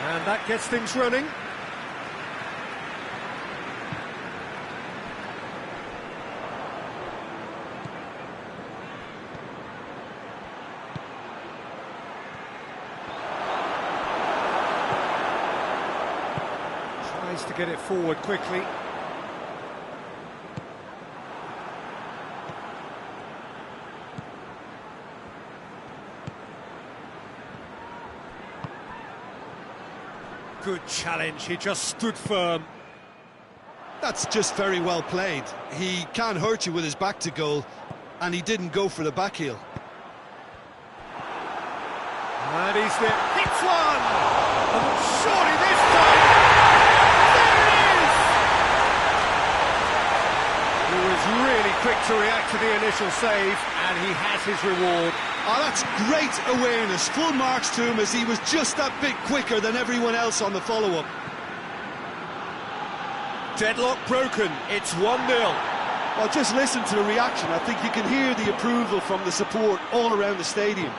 And that gets things running. Tries to get it forward quickly. Good challenge, he just stood firm. That's just very well played. He can't hurt you with his back to goal, and he didn't go for the back heel. And he's there. Hits one! And surely this time... There it is! He was really quick to react to the initial save, and he has his reward. Oh, that's great awareness. Full marks to him as he was just that bit quicker than everyone else on the follow-up. Deadlock broken, it's 1-0. Well, just listen to the reaction. I think you can hear the approval from the support all around the stadium.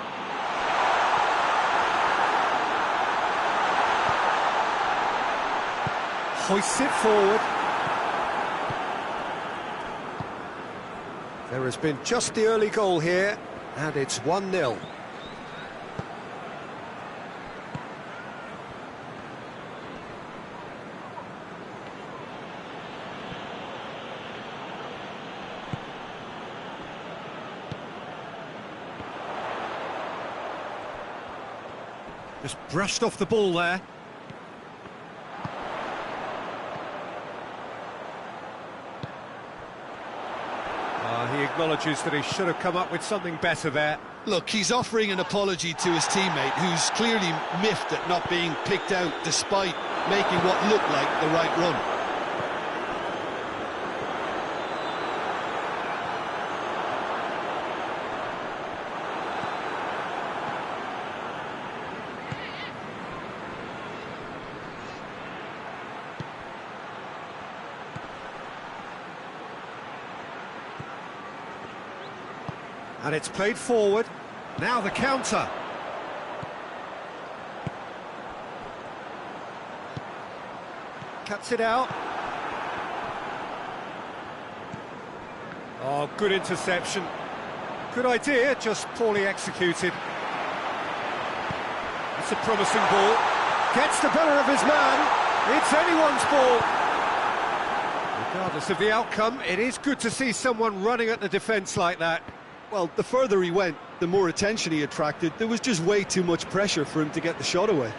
Hoists it forward. There has been just the early goal here, and it's 1-0. Just brushed off the ball there. He acknowledges that he should have come up with something better there. Look, he's offering an apology to his teammate, who's clearly miffed at not being picked out despite making what looked like the right run. And it's played forward. Now the counter. Cuts it out. Oh, good interception. Good idea, just poorly executed. It's a promising ball. Gets the better of his man. It's anyone's ball. Regardless of the outcome, it is good to see someone running at the defence like that. Well, the further he went, the more attention he attracted. There was just way too much pressure for him to get the shot away.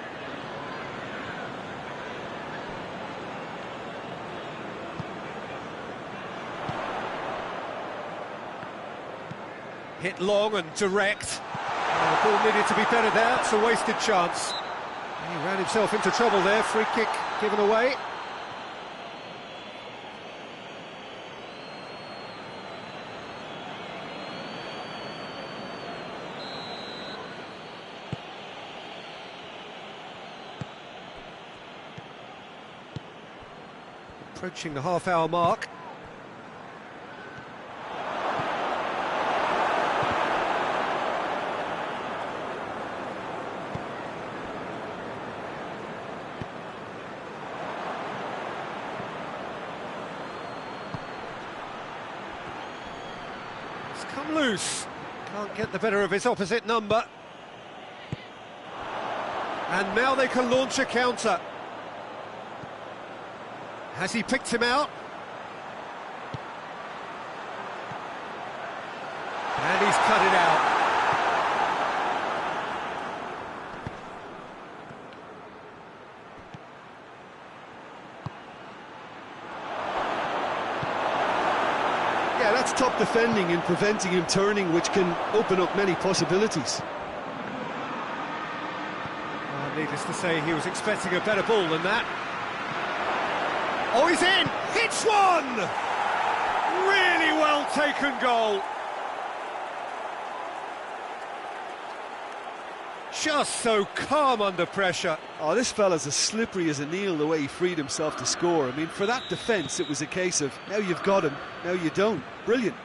Hit long and direct. Oh, the ball needed to be better there. It's a wasted chance. He ran himself into trouble there. Free kick given away. Approaching the half-hour mark. It's come loose. Can't get the better of his opposite number. And now they can launch a counter. Has he picked him out? And he's cut it out. Yeah, that's top defending and preventing him turning, which can open up many possibilities. Needless to say, he was expecting a better ball than that. Oh, he's in! Hits one! Really well taken goal. Just so calm under pressure. Oh, this fella's as slippery as a Neil, the way he freed himself to score. I mean, for that defence, it was a case of, now you've got him, now you don't. Brilliant.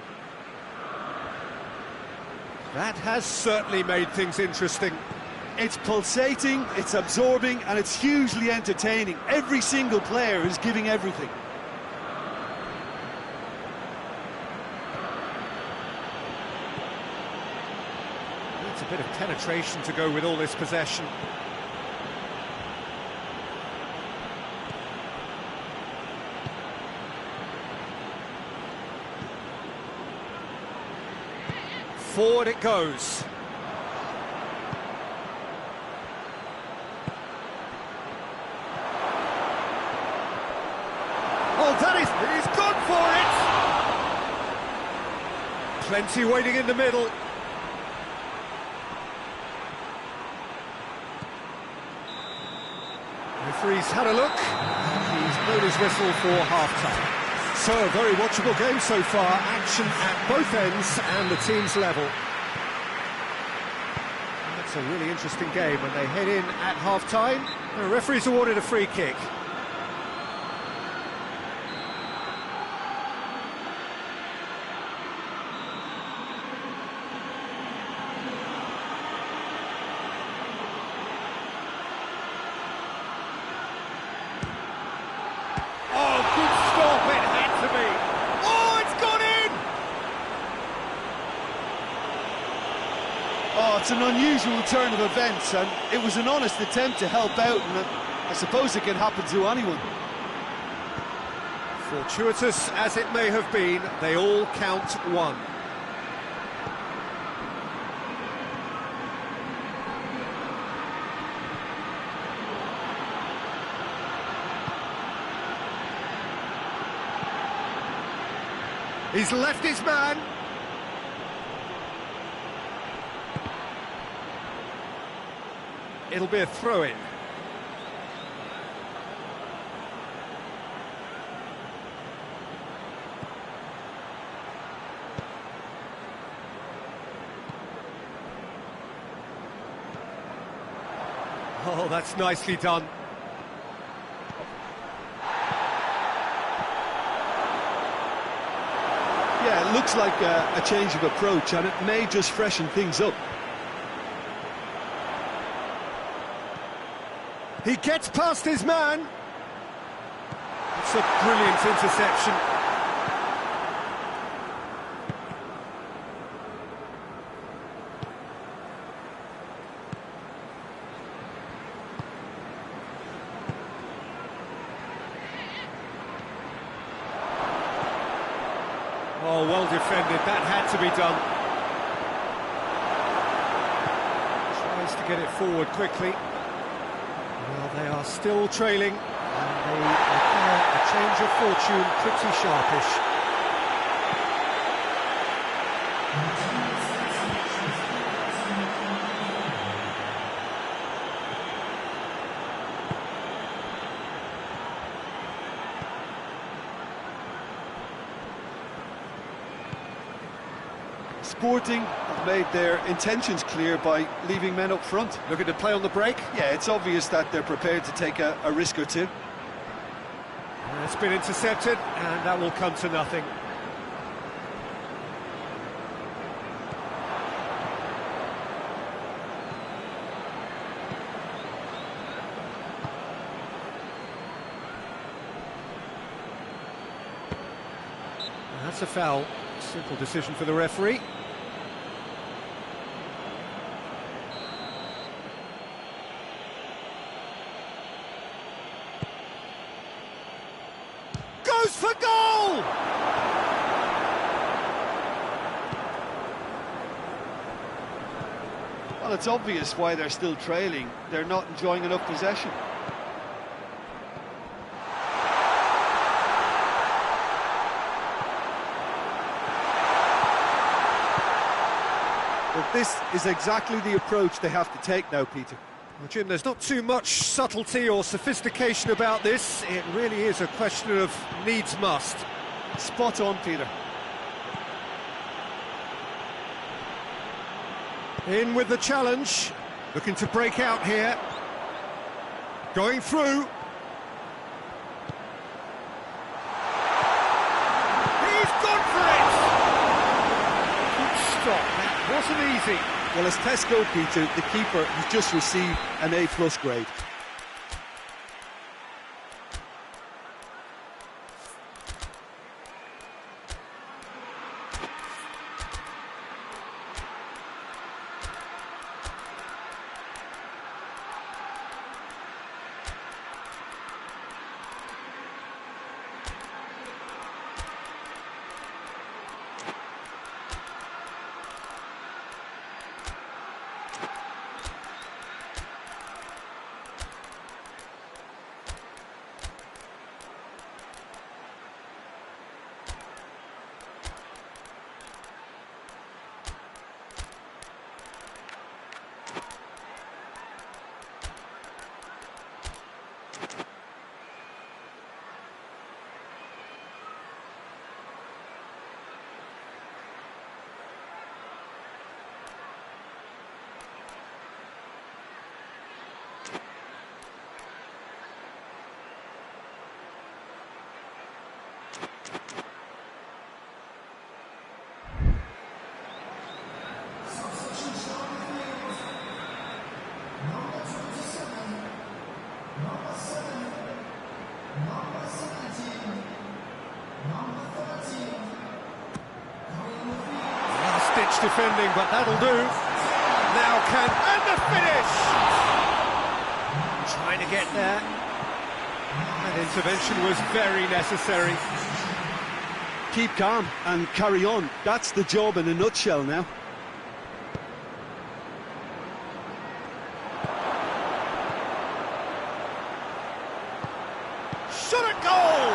That has certainly made things interesting. It's pulsating, it's absorbing, and it's hugely entertaining. Every single player is giving everything. It's a bit of penetration to go with all this possession. Forward it goes. Oh, he's gone for it! Plenty waiting in the middle. Referee's had a look, and he's blown his whistle for half-time. So, a very watchable game so far, action at both ends and the team's level. And that's a really interesting game when they head in at half-time. The referee's awarded a free kick. Oh, it's an unusual turn of events, and it was an honest attempt to help out, and I suppose it can happen to anyone. Fortuitous as it may have been, they all count one. He's left his man. It'll be a throw-in. Oh, that's nicely done. Yeah, it looks like a change of approach, and it may just freshen things up. He gets past his man. It's a brilliant interception. Oh, well defended. That had to be done. Tries to get it forward quickly. Well, they are still trailing, and they require a change of fortune pretty sharpish. Sporting have made their intentions clear by leaving men up front. Looking to play on the break. Yeah, it's obvious that they're prepared to take a risk or two. It's been intercepted, and that will come to nothing. That's a foul. Simple decision for the referee. Goes for goal! Well, it's obvious why they're still trailing. They're not enjoying enough possession. But this is exactly the approach they have to take now, Peter. Well, Jim, there's not too much subtlety or sophistication about this. It really is a question of needs must. Spot on, Peter. In with the challenge, looking to break out here. Going through. He's gone for it! Good stop, that wasn't easy. Well, as tests go, Peter, the keeper has just received an A+ grade. Last-ditch defending, but that'll do. Now and the finish! Trying to get there. That intervention was very necessary. Keep calm and carry on. That's the job in a nutshell now. Shot at goal!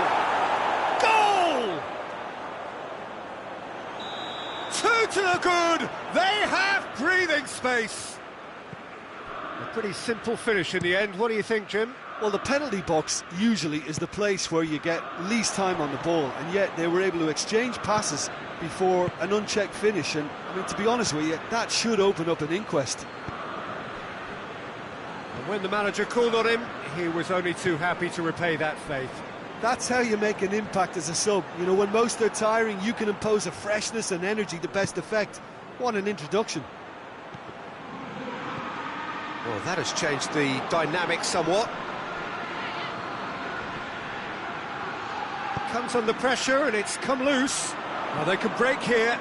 Goal! Two to the good! They have breathing space! A pretty simple finish in the end. What do you think, Jim? Well, the penalty box usually is the place where you get least time on the ball, and yet they were able to exchange passes before an unchecked finish, and I mean, to be honest with you, that should open up an inquest. And when the manager called on him, he was only too happy to repay that faith. That's how you make an impact as a sub. You know, when most are tiring, you can impose a freshness and energy to best effect. What an introduction. Well, that has changed the dynamic somewhat. Comes under pressure and it's come loose. Now they can break here.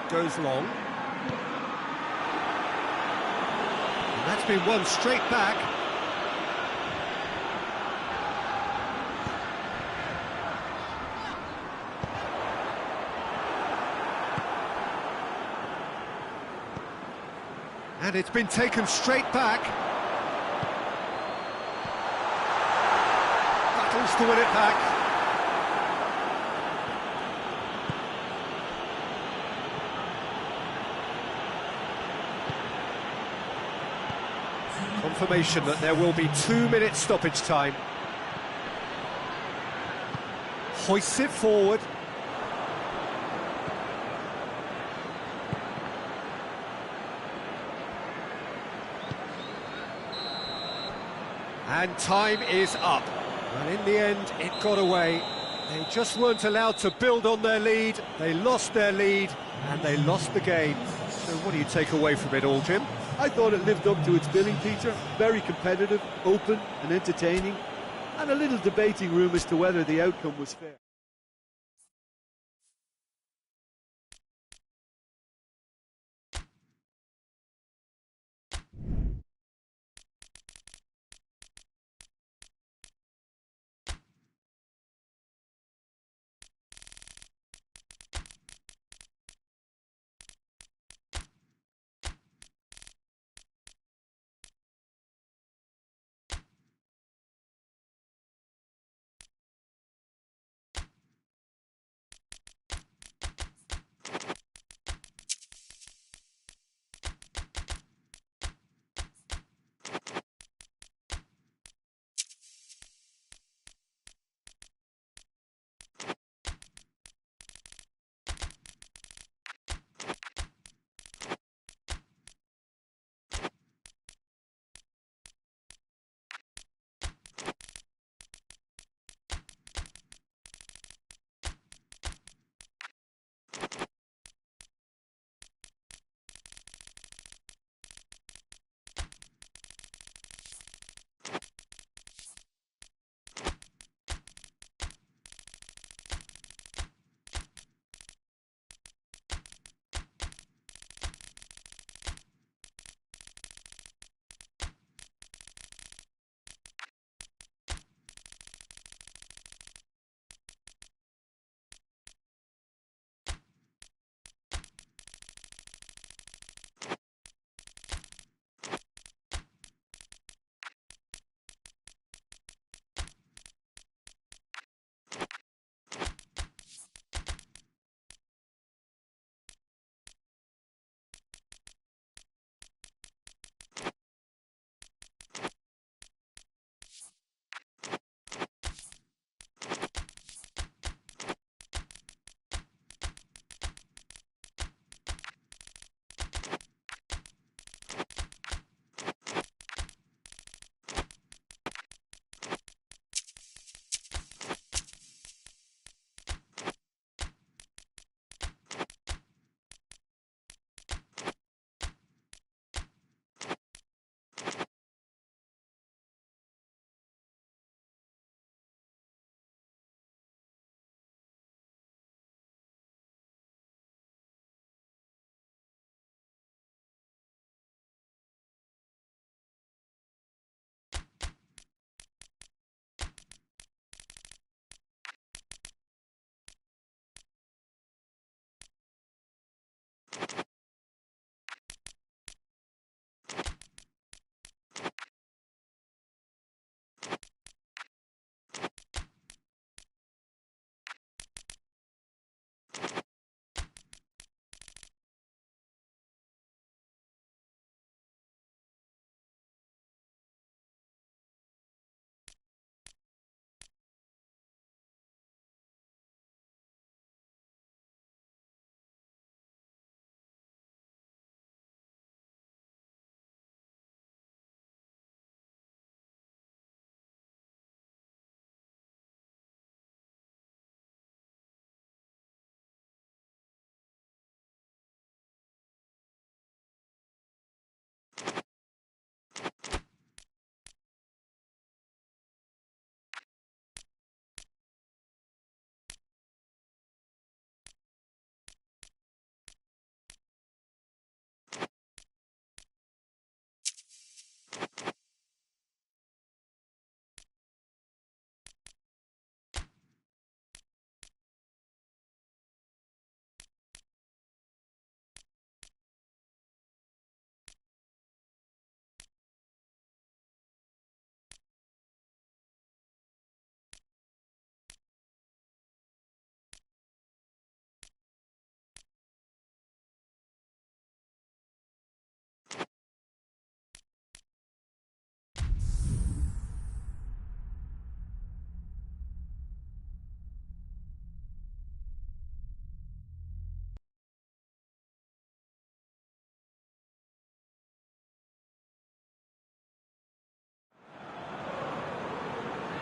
Goes long. And that's been won straight back. And it's been taken straight back. Battles to win it back. Confirmation that there will be 2 minutes stoppage time. Hoists it forward. And time is up. And in the end, it got away. They just weren't allowed to build on their lead. They lost their lead, and they lost the game. So what do you take away from it all, Jim? I thought it lived up to its billing, Peter. Very competitive, open and entertaining, and a little debating room as to whether the outcome was fair.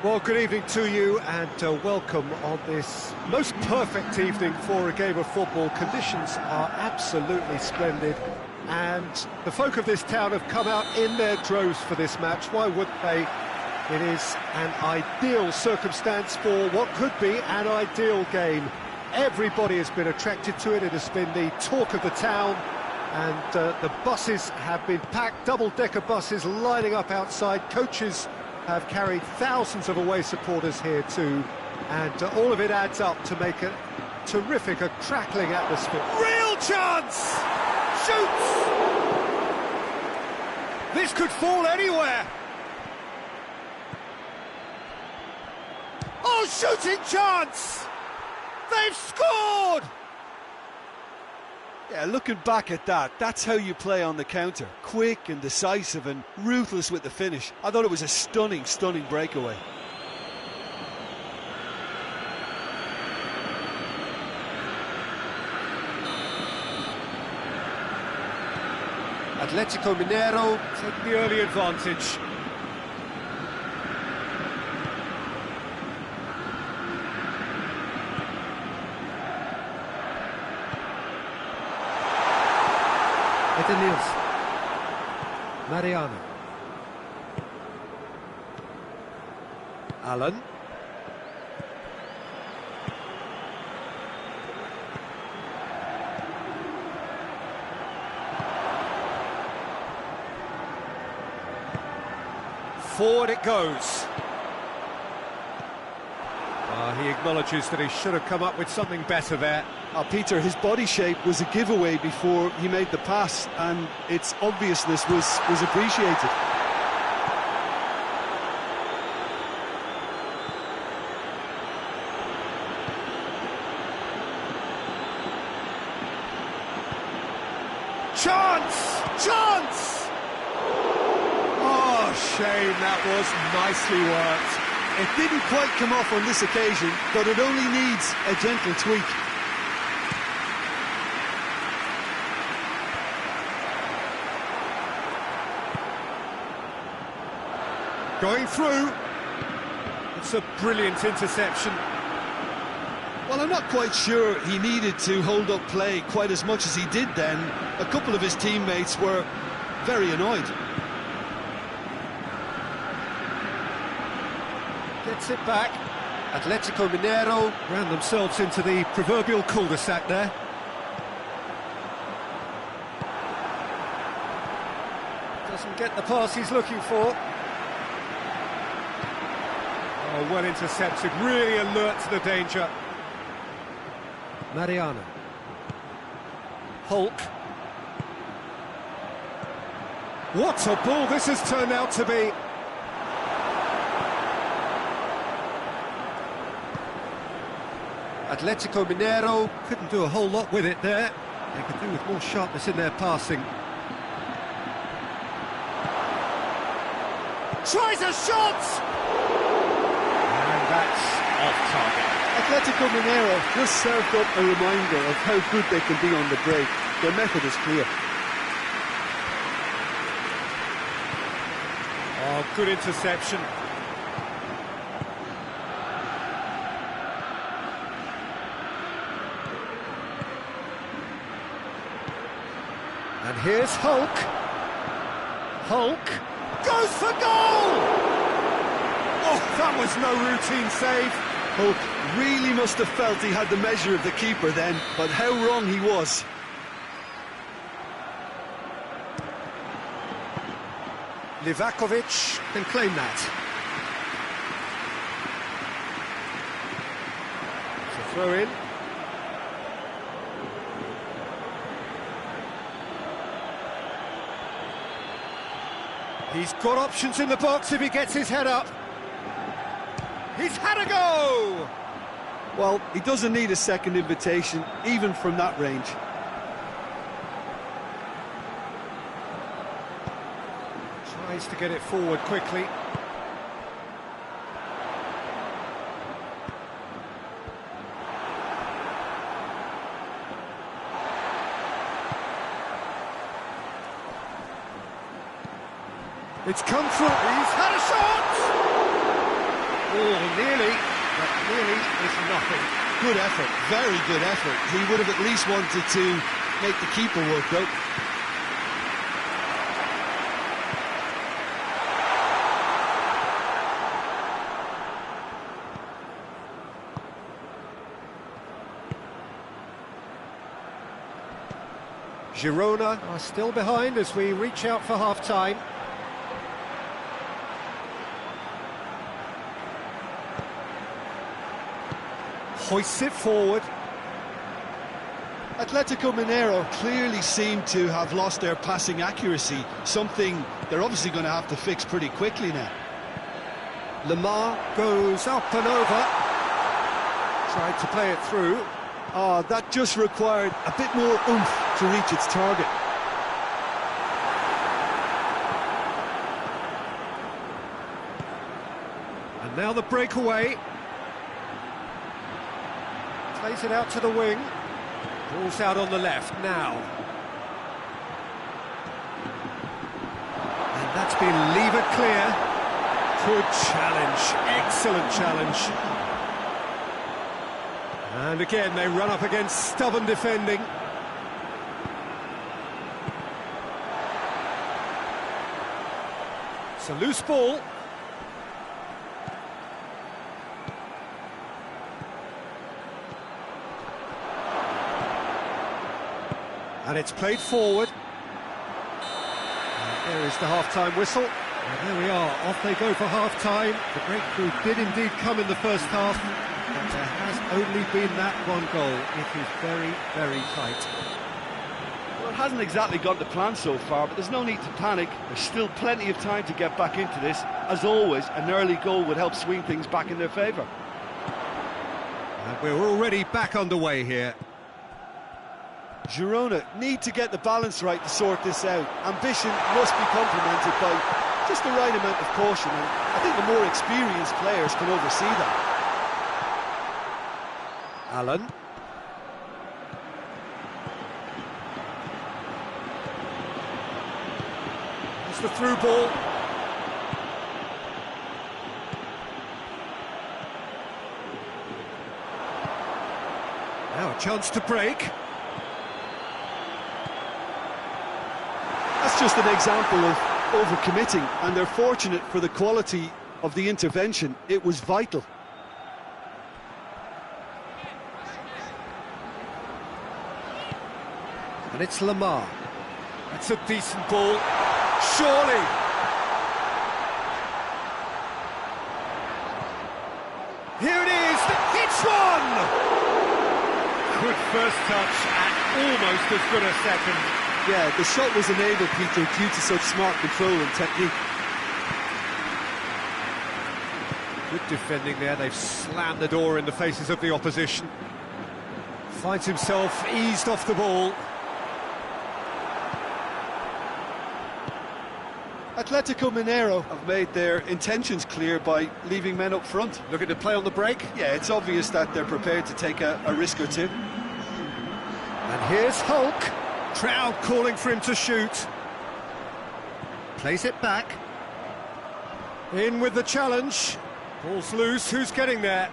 Well, good evening to you and welcome on this most perfect evening for a game of football. Conditions are absolutely splendid and the folk of this town have come out in their droves for this match. Why wouldn't they? It is an ideal circumstance for what could be an ideal game. Everybody has been attracted to it. It has been the talk of the town and the buses have been packed, double-decker buses lining up outside. Coaches have carried thousands of away supporters here too, and all of it adds up to make a terrific, a crackling atmosphere. Real chance! Shoots! This could fall anywhere! Oh, shooting chance! They've scored! Yeah, looking back at that, that's how you play on the counter. Quick and decisive and ruthless with the finish. I thought it was a stunning, stunning breakaway. Atletico Mineiro take the early advantage. Edenils. Mariano. Allen. Forward it goes. He acknowledges that he should have come up with something better there. Peter, his body shape was a giveaway before he made the pass, and its obviousness was appreciated. Chance! Chance! Oh, shame, that was nicely worked. It didn't quite come off on this occasion, but it only needs a gentle tweak. Going through. It's a brilliant interception. Well, I'm not quite sure he needed to hold up play quite as much as he did then. A couple of his teammates were very annoyed. Gets it back. Atletico Mineiro ran themselves into the proverbial cul-de-sac there. Doesn't get the pass he's looking for. Oh, well intercepted, really alert to the danger. Mariano. Hulk. What a ball this has turned out to be. Atletico Mineiro couldn't do a whole lot with it there. They could do with more sharpness in their passing. Tries a shot! And that's off target. Atletico Mineiro just served up a reminder of how good they can be on the break. Their method is clear. Oh, good interception. And here's Hulk. Hulk goes for goal! Oh, that was no routine save. Hulk really must have felt he had the measure of the keeper then, but how wrong he was. Livakovic can claim that. It's a throw in. He's got options in the box if he gets his head up. He's had a go! Well, he doesn't need a second invitation, even from that range. Tries to get it forward quickly. It's come through. He's had a shot! Oh, nearly, but nearly is nothing. Good effort, very good effort. He would have at least wanted to make the keeper work, though. Girona are still behind as we reach out for half-time. Hoists it forward. Atletico Mineiro clearly seem to have lost their passing accuracy, something they're obviously going to have to fix pretty quickly now. Lamar goes up and over. Tried to play it through. That just required a bit more oomph to reach its target. And now the breakaway. Plays it out to the wing. Ball's out on the left now. And that's been levered clear. Good challenge, excellent challenge. And again, they run up against stubborn defending. It's a loose ball. And it's played forward. And there is the half-time whistle. And there we are, off they go for half-time. The breakthrough did indeed come in the first half. But there has only been that one goal. It is very, very tight. Well, it hasn't exactly gone to plan so far, but there's no need to panic. There's still plenty of time to get back into this. As always, an early goal would help swing things back in their favour. And we're already back underway here. Girona need to get the balance right to sort this out. Ambition must be complemented by just the right amount of caution, and I think the more experienced players can oversee that. Allen. It's the through ball. Now a chance to break. That's just an example of overcommitting, and they're fortunate for the quality of the intervention. It was vital. And it's Lamar. That's a decent ball. Surely! Here it is! It's one! Good first touch and almost as good a second. Yeah, the shot was enabled, Peter, due to such smart control and technique. Good defending there. They've slammed the door in the faces of the opposition. Finds himself eased off the ball. Atletico Mineiro have made their intentions clear by leaving men up front. Looking to play on the break. Yeah, it's obvious that they're prepared to take a risk or two. And here's Hulk. Crowd calling for him to shoot. Plays it back. In with the challenge. Ball's loose. Who's getting there?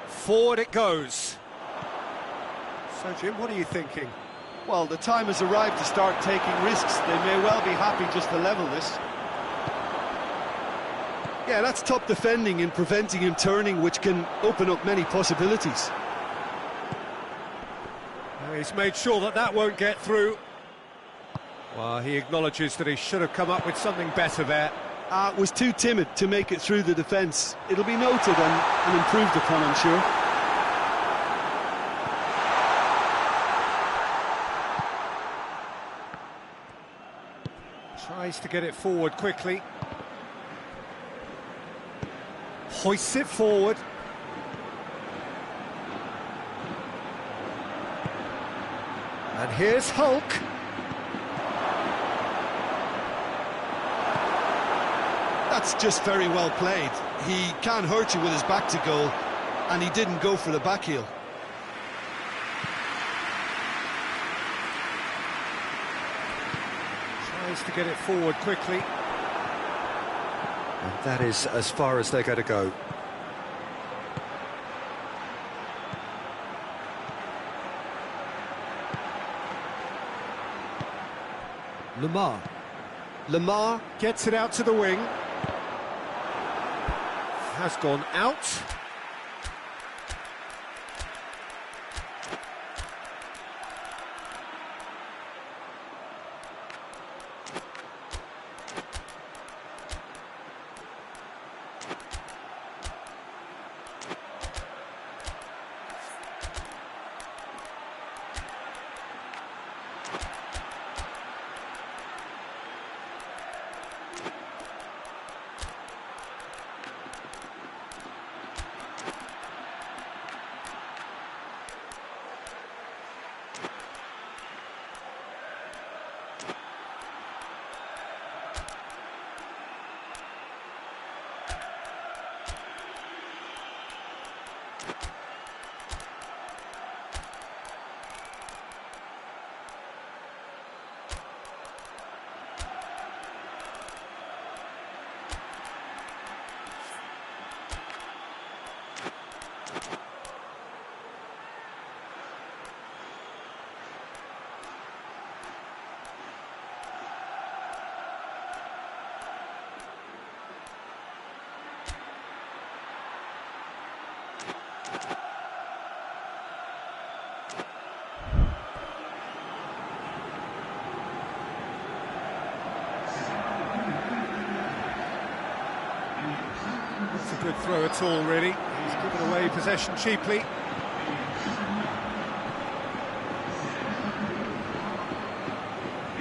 Forward it goes. So, Jim, what are you thinking? Well, the time has arrived to start taking risks. They may well be happy just to level this. Yeah, that's top defending and preventing him turning, which can open up many possibilities. He's made sure that that won't get through. Well, he acknowledges that he should have come up with something better there. Was too timid to make it through the defence. It'll be noted and improved upon, I'm sure. Tries to get it forward quickly. Hoists it forward. And here's Hulk. That's just very well played. He can hurt you with his back to goal, and he didn't go for the back heel. Ways to get it forward quickly. And that is as far as they're going to go. Lamar gets it out to the wing. Has gone out. It's a good throw at all, really. He's given away possession cheaply.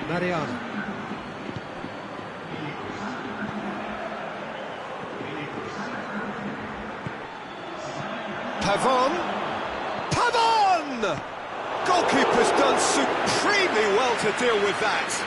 Mariano. Pavon! Goalkeeper's done supremely well to deal with that.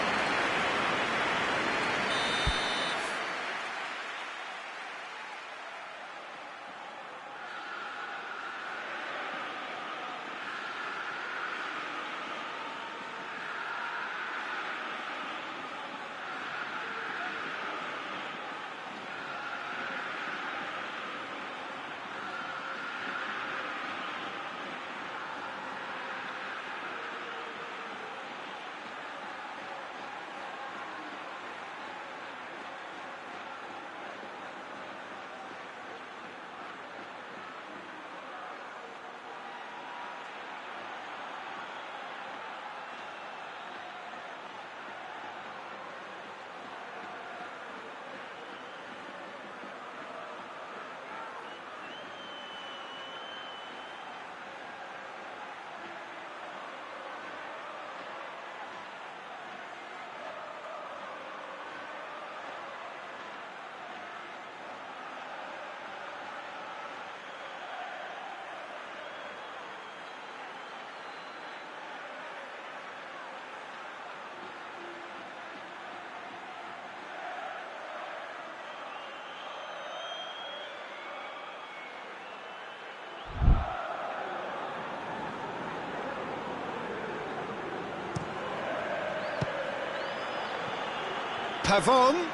Pavon.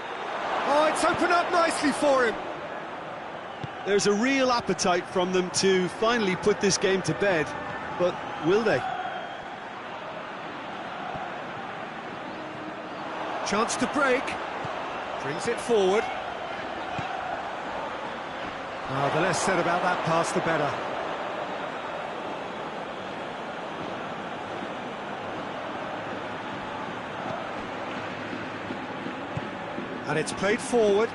Oh, it's opened up nicely for him. There's a real appetite from them to finally put this game to bed, but will they? Chance to break. Brings it forward. Oh, the less said about that pass, the better. And it's played forward.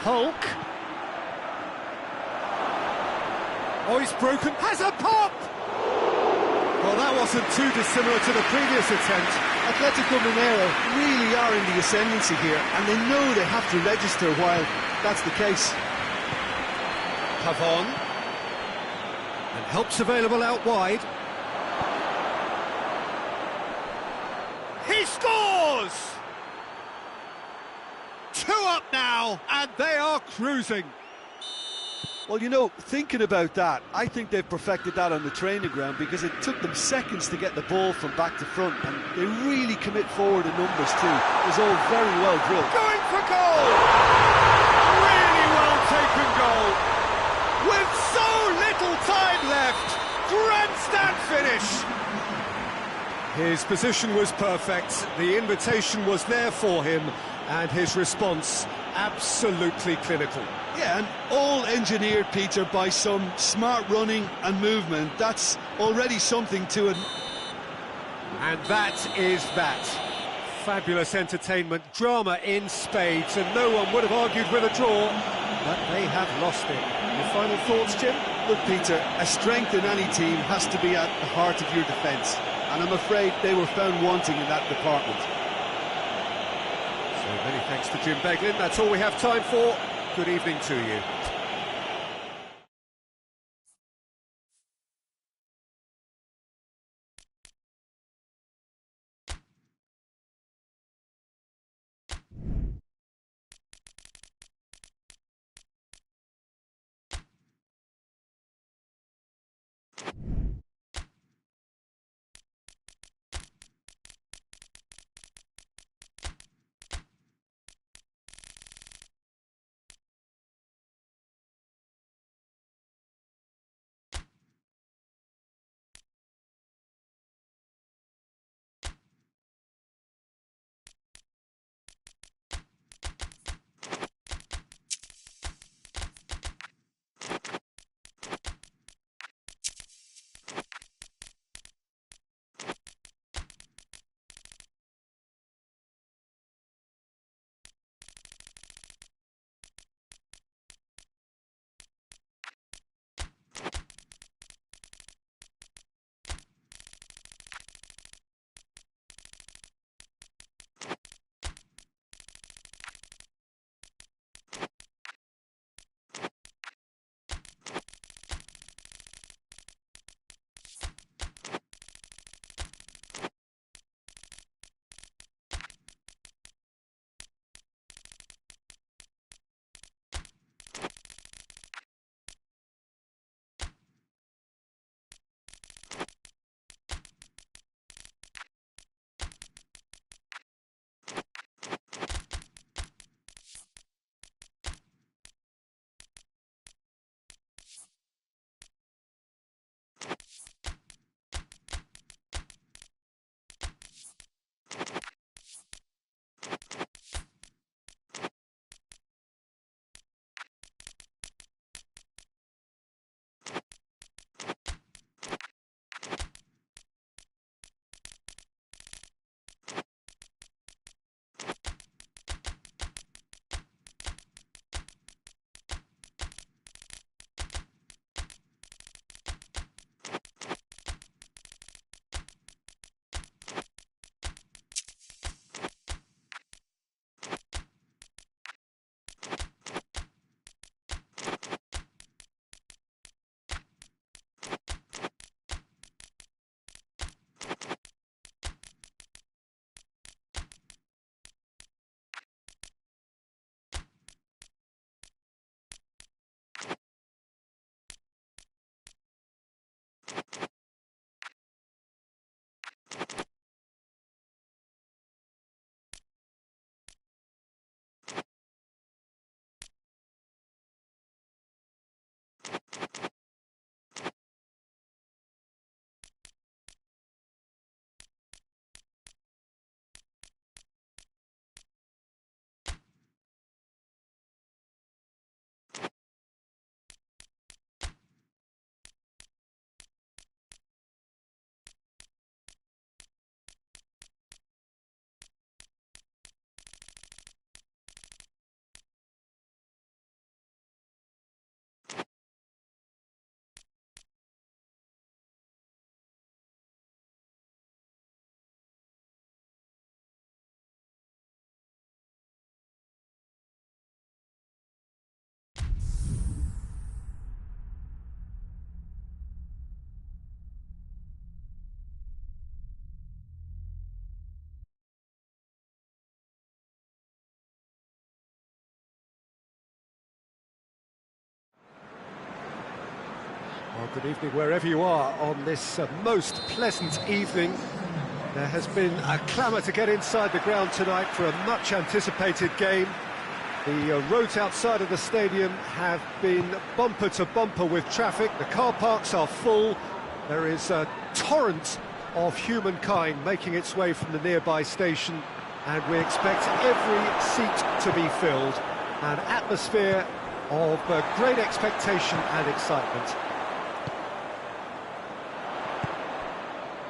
Hulk. Oh, he's broken. Has a pop! Well, that wasn't too dissimilar to the previous attempt. Atletico Mineiro really are in the ascendancy here, and they know they have to register while that's the case. Pavon. And help's available out wide. He scores! 2 up now, and they are cruising. Well, you know, thinking about that, I think they've perfected that on the training ground because it took them seconds to get the ball from back to front, and they really commit forward in numbers too. It was all very well drilled. Going for goal! Really well taken goal! With so little time left! Grandstand finish! His position was perfect, the invitation was there for him, and his response absolutely clinical. Yeah, and all engineered, Peter, by some smart running and movement. That's already something to it. And that is that. Fabulous entertainment, drama in spades, and no one would have argued with a draw, but they have lost it. Your final thoughts, Jim? Look, Peter, a strength in any team has to be at the heart of your defence, and I'm afraid they were found wanting in that department. So many thanks to Jim Beglin. That's all we have time for. Good evening to you. Good evening wherever you are on this most pleasant evening. There has been a clamour to get inside the ground tonight for a much anticipated game. The roads outside of the stadium have been bumper to bumper with traffic. The car parks are full. There is a torrent of humankind making its way from the nearby station, and we expect every seat to be filled. An atmosphere of great expectation and excitement.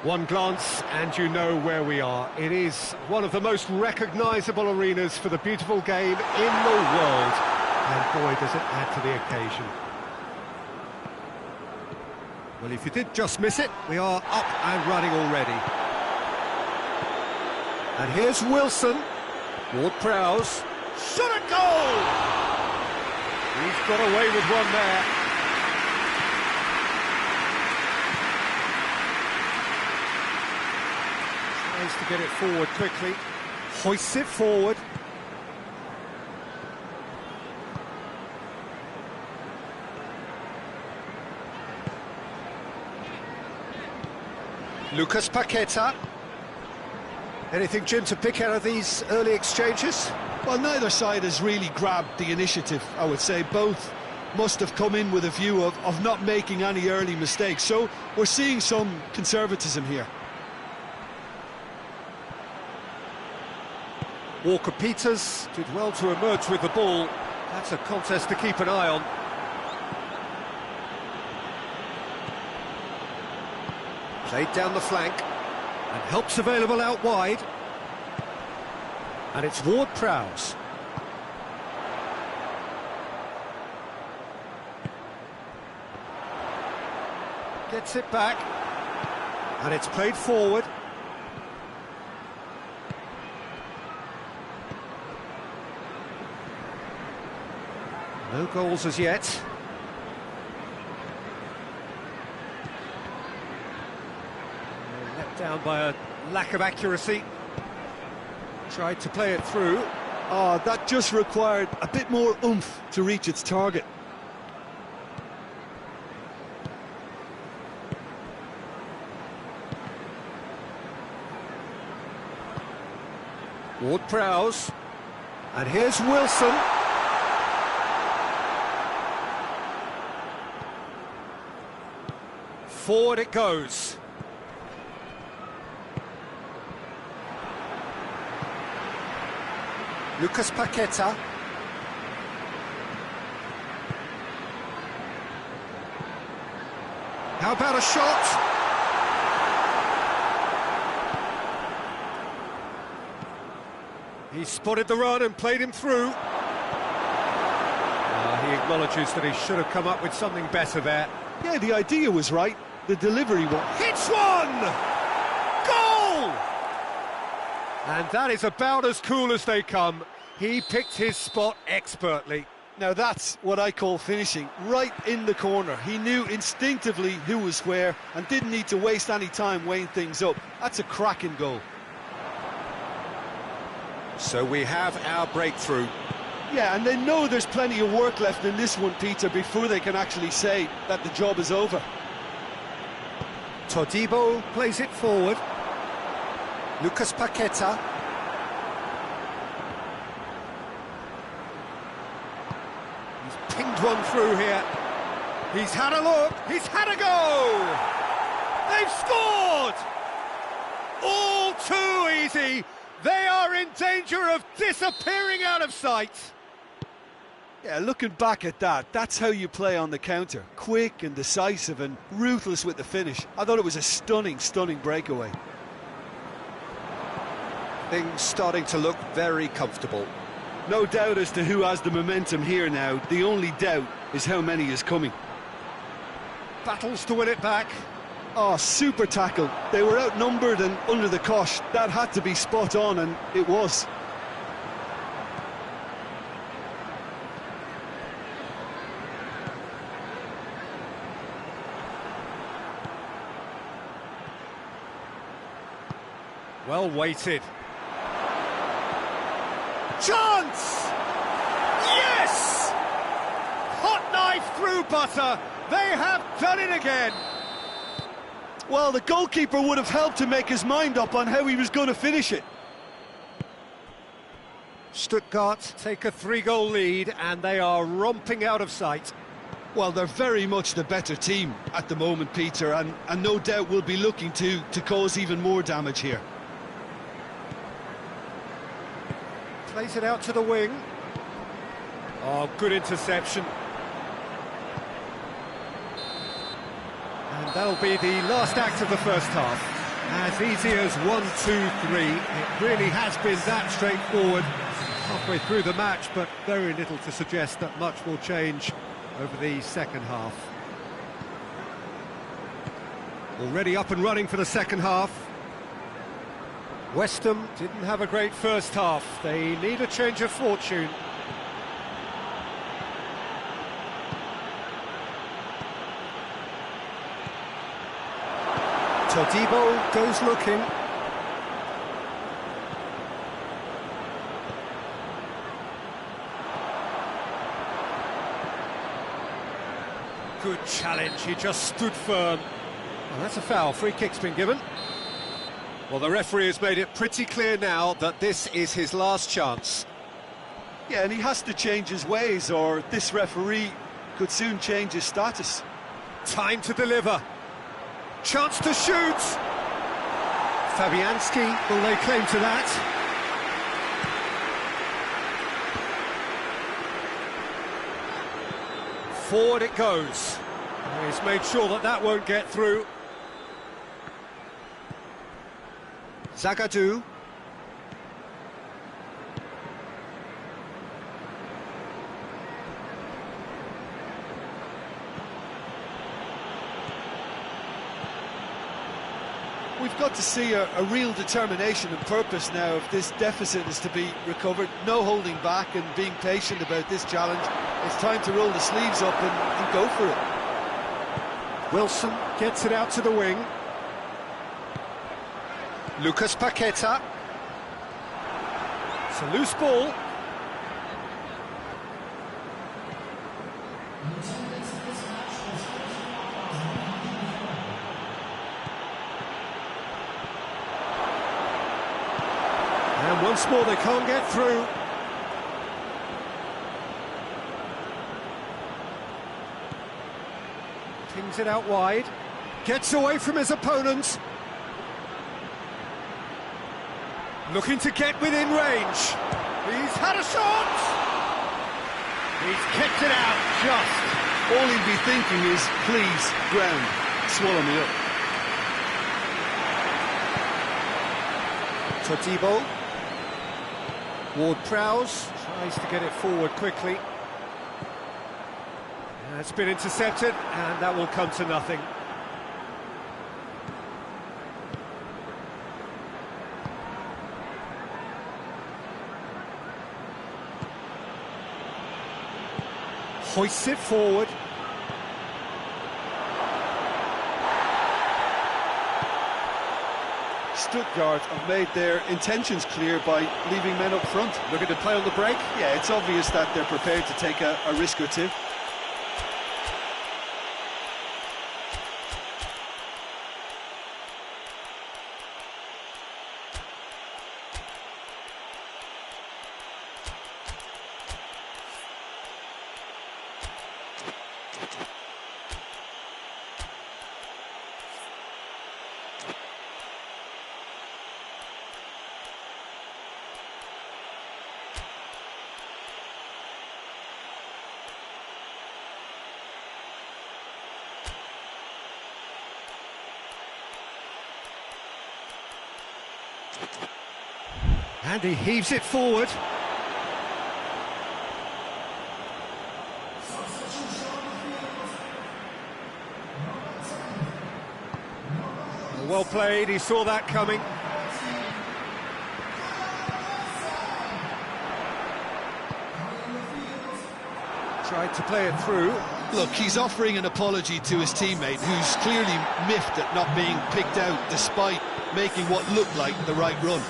One glance and you know where we are. It is one of the most recognisable arenas for the beautiful game in the world. And boy, does it add to the occasion. Well, if you did just miss it, we are up and running already. And here's Wilson. Ward-Prowse. Shot at goal! He's got away with one there. Tries to get it forward quickly. Hoists it forward. Lucas Paqueta. Anything, Jim, to pick out of these early exchanges? Well, neither side has really grabbed the initiative, I would say. Both must have come in with a view of not making any early mistakes. So we're seeing some conservatism here. Walker-Peters did well to emerge with the ball. That's a contest to keep an eye on. Played down the flank, and help's available out wide. And it's Ward-Prowse. Gets it back, and it's played forward. No goals as yet. Let down by a lack of accuracy. Tried to play it through. Oh, that just required a bit more oomph to reach its target. Ward-Prowse. And here's Wilson. Forward it goes. Lucas Paqueta. How about a shot? He spotted the run and played him through. He acknowledges that he should have come up with something better there. Yeah, the idea was right. The delivery was... Hits one! Goal! And that is about as cool as they come. He picked his spot expertly. Now that's what I call finishing, right in the corner. He knew instinctively who was where and didn't need to waste any time weighing things up. That's a cracking goal. So we have our breakthrough. Yeah, and they know there's plenty of work left in this one, Peter, before they can actually say that the job is over. Todibo plays it forward. Lucas Paqueta. He's pinged one through here. He's had a look. He's had a go. They've scored. All too easy. They are in danger of disappearing out of sight. Yeah, looking back at that, that's how you play on the counter. Quick and decisive and ruthless with the finish. I thought it was a stunning, stunning breakaway. Things starting to look very comfortable. No doubt as to who has the momentum here now. The only doubt is how many is coming. Battles to win it back. Oh, super tackle. They were outnumbered and under the cosh. That had to be spot on, and it was. Well weighted. Chance! Yes! Hot knife through butter, They have done it again! Well, the goalkeeper would have helped to make his mind up on how he was going to finish it. Stuttgart take a 3-goal lead and they are romping out of sight. Well, they're very much the better team at the moment, Peter, and no doubt will be looking to cause even more damage here. Plays it out to the wing. Oh, good interception. And that'll be the last act of the first half. As easy as 1, 2, 3. It really has been that straightforward halfway through the match, but very little to suggest that much will change over the second half. Already up and running for the second half. West Ham didn't have a great first half. They need a change of fortune. Todibo goes looking. Good challenge, he just stood firm. Well, that's a foul, free kick's been given. Well, the referee has made it pretty clear now that this is his last chance. Yeah, and he has to change his ways, or this referee could soon change his status. Time to deliver. Chance to shoot! Fabianski, will lay claim to that? Forward it goes. He's made sure that that won't get through. Zagadou. We've got to see a real determination and purpose now if this deficit is to be recovered. No holding back and being patient about this challenge. It's time to roll the sleeves up and go for it. Wilson gets it out to the wing. Lucas Paqueta. It's a loose ball. And once more they can't get through. Pings it out wide. Gets away from his opponents. Looking to get within range. He's had a shot! He's kicked it out just. All he'd be thinking is, please, ground, swallow me up. Todibo. Ward-Prowse tries to get it forward quickly. It's been intercepted, and that will come to nothing. Hoists it forward. Stuttgart have made their intentions clear by leaving men up front. Looking to play on the break. Yeah, it's obvious that they're prepared to take a risk or two. And he heaves it forward. Well played, he saw that coming. Tried to play it through. Look, he's offering an apology to his teammate, who's clearly miffed at not being picked out despite making what looked like the right run.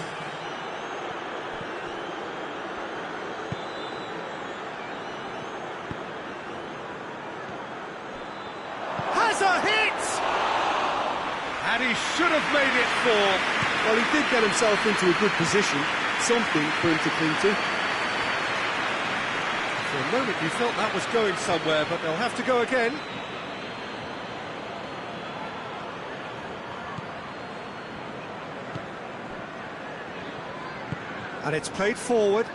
should have made it 4. Well, he did get himself into a good position, something for him to cling to. For a moment you felt that was going somewhere, but they'll have to go again. And it's played forward.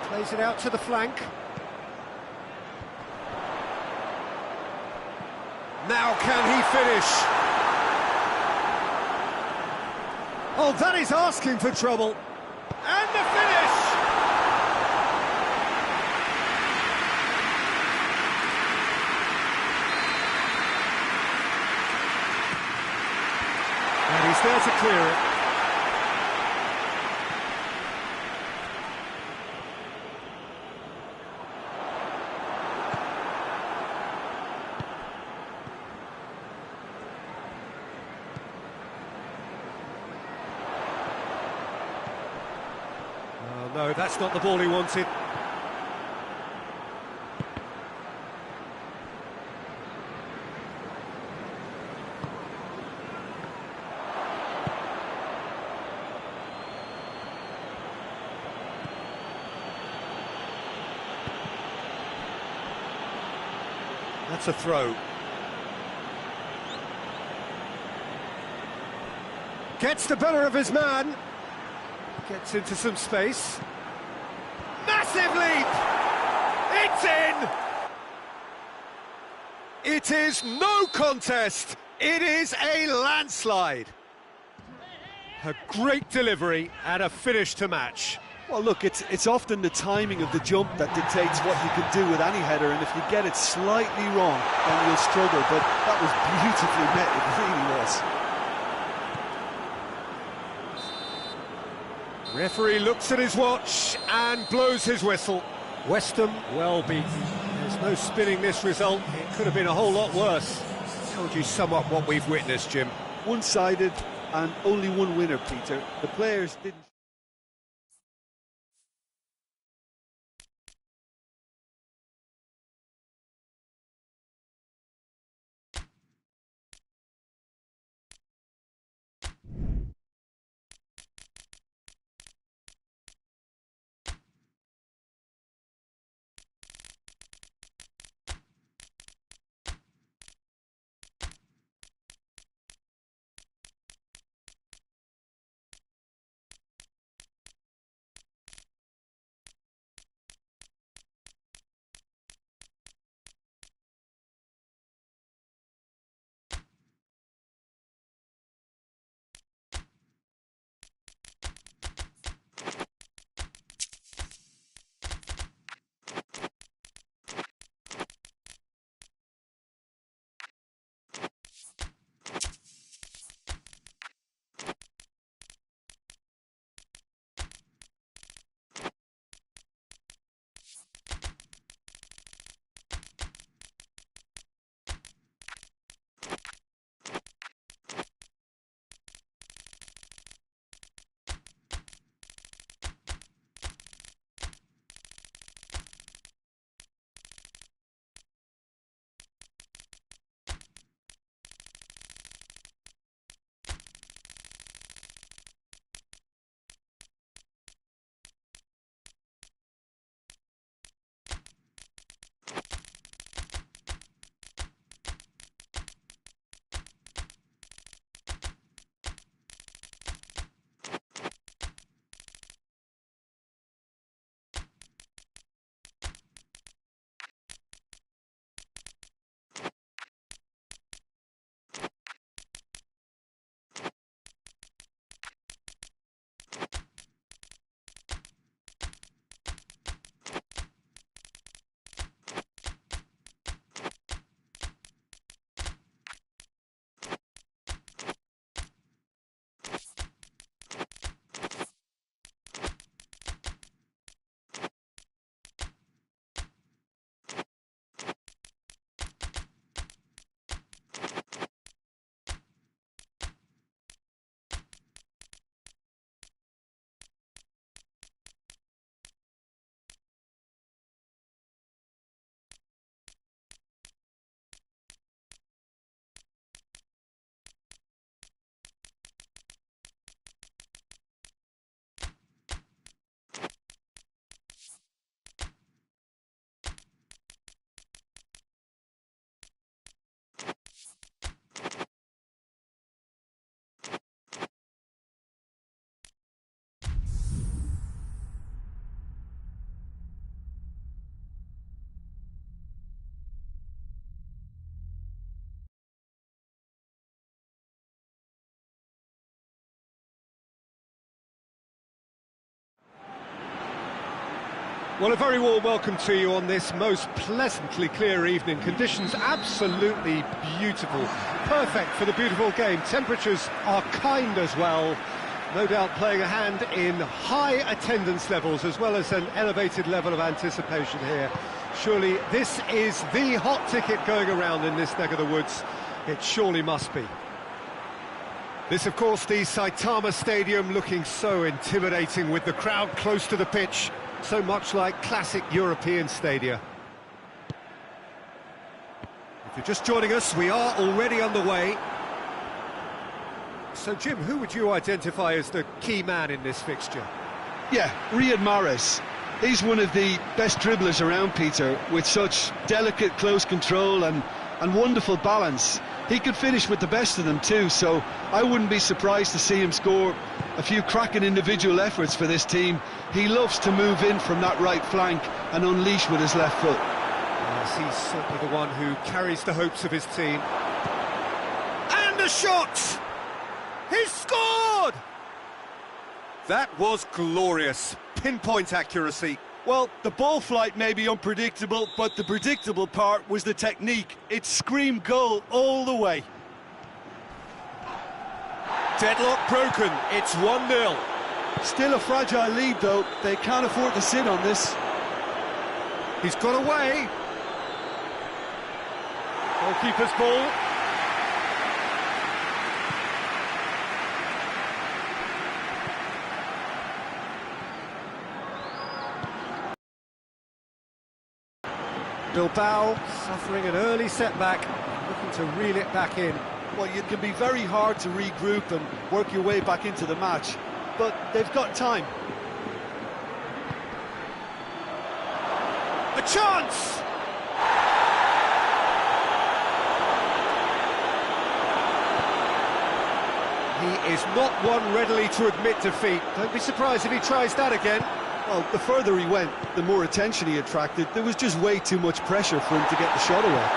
Plays it out to the flank. Now can he finish? Oh, that is asking for trouble. And the finish! And he's there to clear it. No, that's not the ball he wanted. That's a throw. Gets the better of his man. Gets into some space. Massive leap! It's in! It is no contest. It is a landslide. A great delivery and a finish to match. Well, look, it's often the timing of the jump that dictates what you can do with any header, and if you get it slightly wrong, then you'll struggle, but that was beautifully met, it really was. Referee looks at his watch and blows his whistle. West Ham well beaten. There's no spinning this result. It could have been a whole lot worse. How would you sum up what we've witnessed, Jim? One-sided and only one winner, Peter. The players didn't... Well, a very warm welcome to you on this most pleasantly clear evening. Conditions absolutely beautiful. Perfect for the beautiful game. Temperatures are kind as well. No doubt playing a hand in high attendance levels as well as an elevated level of anticipation here. Surely this is the hot ticket going around in this neck of the woods. It surely must be. This, of course, the Saitama Stadium, looking so intimidating with the crowd close to the pitch. So much like classic European stadia. If you're just joining us, we are already underway. So, Jim, who would you identify as the key man in this fixture? Yeah, Riyad Mahrez. He's one of the best dribblers around, Peter, with such delicate, close control and wonderful balance. He could finish with the best of them too, so I wouldn't be surprised to see him score a few cracking individual efforts for this team. He loves to move in from that right flank and unleash with his left foot. Yes, he's certainly the one who carries the hopes of his team. And a shot! He scored! That was glorious. Pinpoint accuracy. Well, the ball flight may be unpredictable, but the predictable part was the technique. It screamed goal all the way. Deadlock broken, it's 1-0. Still a fragile lead, though. They can't afford to sit on this. He's got away. Goalkeeper's ball. Bilbao suffering an early setback, looking to reel it back in. Well, it can be very hard to regroup and work your way back into the match, but they've got time. A chance! He is not one readily to admit defeat. Don't be surprised if he tries that again. Well, the further he went, the more attention he attracted. There was just way too much pressure for him to get the shot away.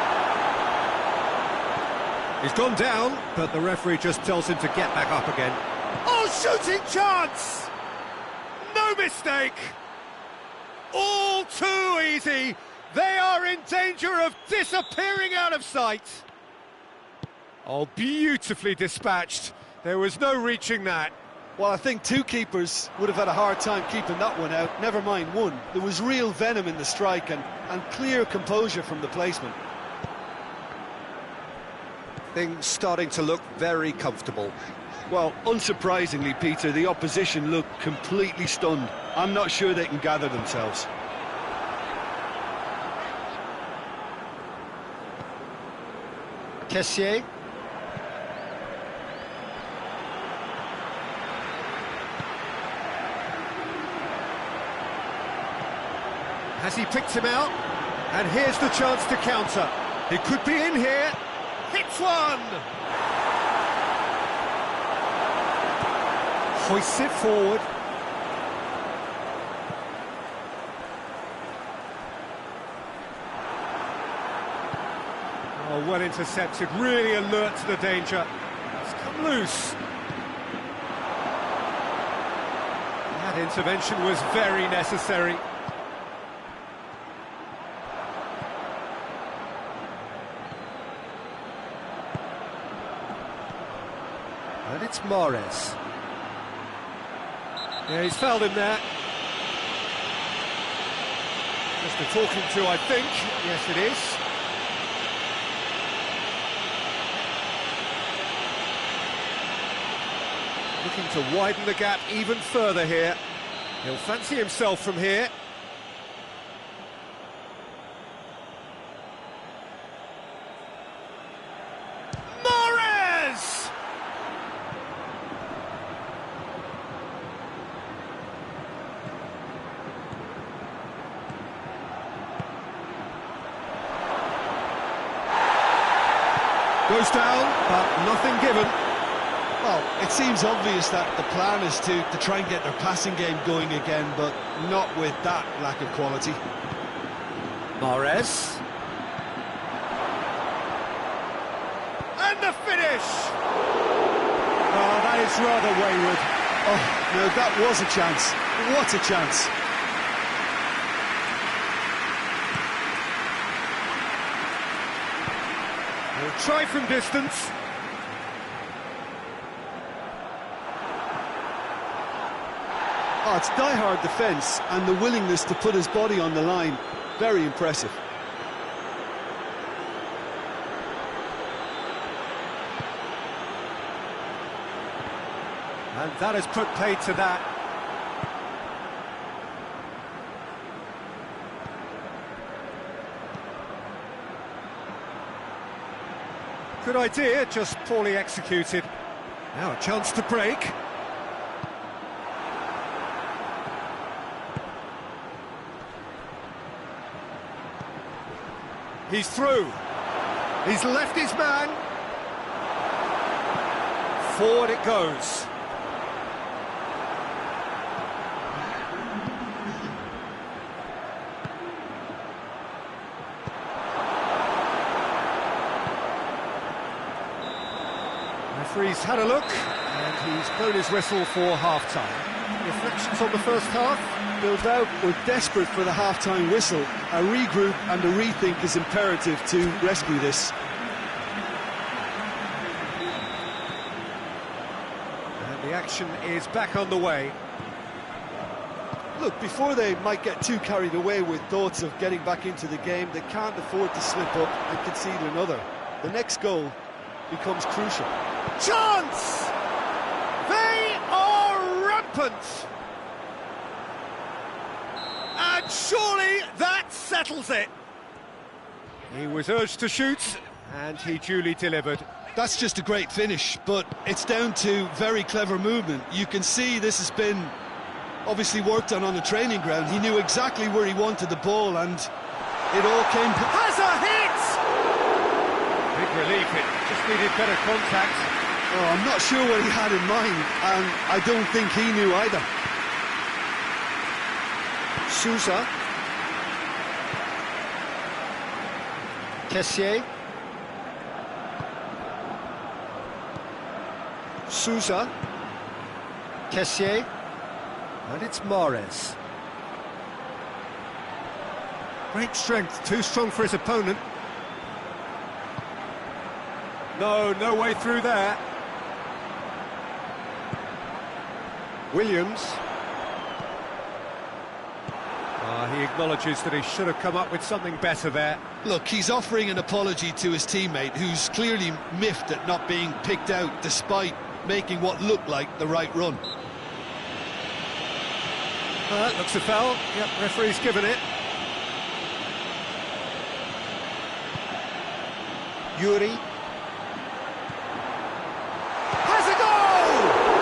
He's gone down, but the referee just tells him to get back up again. Oh, shooting chance! No mistake! All too easy! They are in danger of disappearing out of sight! Oh, beautifully dispatched. There was no reaching that. Well, I think two keepers would have had a hard time keeping that one out, never mind one. There was real venom in the strike and clear composure from the placement. Things starting to look very comfortable. Well, unsurprisingly, Peter, the opposition look completely stunned. I'm not sure they can gather themselves. Kessié. Has he picked him out? And here's the chance to counter. It could be in here. Hits one! Hoists it forward. Oh, well intercepted, really alert to the danger. It's come loose. That intervention was very necessary. And it's Mahrez. Yeah, he's fouled him there. Just a talking to, I think. Yes, it is. Looking to widen the gap even further here. He'll fancy himself from here. Mahrez! Goes down, but nothing given. Well, it seems obvious that the plan is to try and get their passing game going again, but not with that lack of quality. Mahrez. And the finish! Oh, that is rather wayward. Oh, no, that was a chance. What a chance. try from distance. Oh, it's die-hard defence and the willingness to put his body on the line. Very impressive. And that has put paid to that. Good idea, just poorly executed. Now a chance to break. He's through. He's left his man. Forward it goes. Referee's had a look, and he's blown his whistle for half-time. Reflections on the first half? No doubt we're desperate for the half-time whistle. A regroup and a rethink is imperative to rescue this. And the action is back on the way. Look, before they might get too carried away with thoughts of getting back into the game, they can't afford to slip up and concede another. The next goal becomes crucial. Chance! They are rampant! And surely that settles it. He was urged to shoot, and he duly delivered. That's just a great finish, but it's down to very clever movement. You can see this has been obviously worked on the training ground. He knew exactly where he wanted the ball, and it all came... Has a hit! Big relief, it just needed better contact. Oh, I'm not sure what he had in mind, and I don't think he knew either. Sousa. Kessié. Sousa. Kessié. And it's Mahrez. Great strength, too strong for his opponent. No way through there. Williams. He acknowledges that he should have come up with something better there. Look, he's offering an apology to his teammate, who's clearly miffed at not being picked out despite making what looked like the right run. That looks a foul. Yep, referee's given it. Yuri. Has a goal!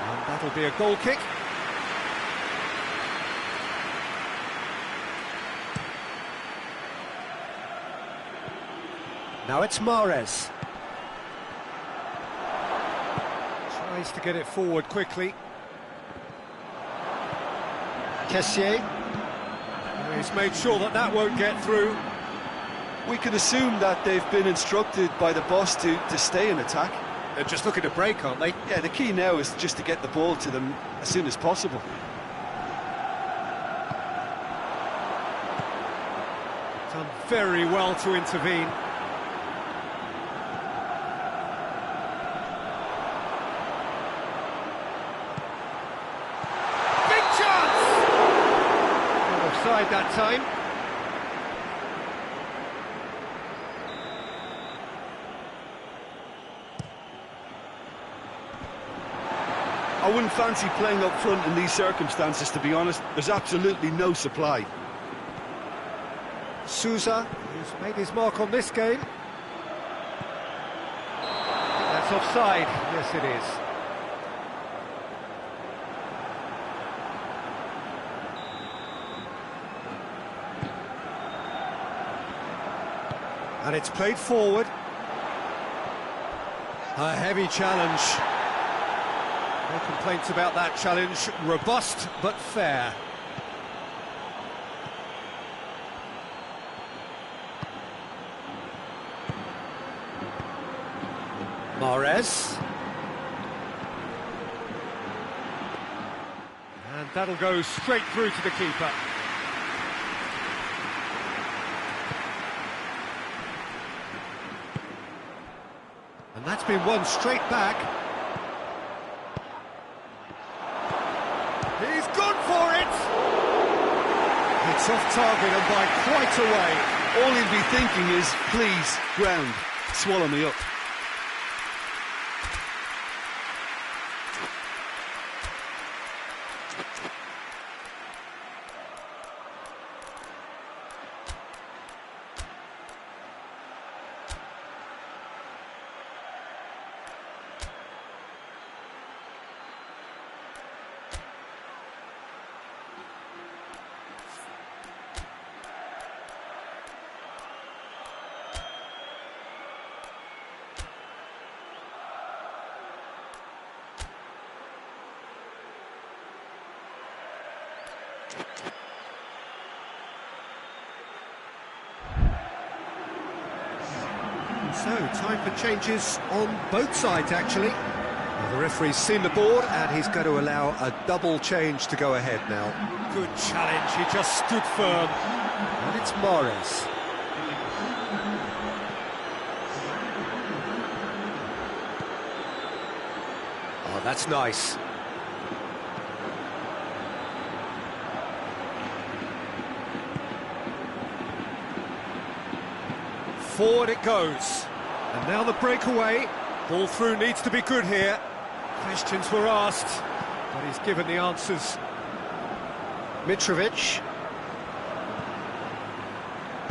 And that'll be a goal kick. Now it's Mahrez. Tries to get it forward quickly. Kessié. He's made sure that that won't get through. We can assume that they've been instructed by the boss to stay in attack. They're just looking to break, aren't they? Yeah, the key now is just to get the ball to them as soon as possible. Done very well to intervene. Offside that time. I wouldn't fancy playing up front in these circumstances, to be honest. There's absolutely no supply. Sousa, who's made his mark on this game. That's offside. Yes, it is. And it's played forward. A heavy challenge. No complaints about that challenge. Robust but fair. Mahrez. that'll go straight through to the keeper. And that's been won straight back. He's gone for it! It's off target and by quite a way. All he'll be thinking is, please, ground, swallow me up. So, time for changes on both sides, actually. Well, the referee's seen the board, and he's going to allow a double change to go ahead now. Good challenge, he just stood firm. And it's Mahrez. Oh, that's nice. Forward it goes. And now the breakaway. Ball through needs to be good here. Questions were asked, but he's given the answers. Mitrovic.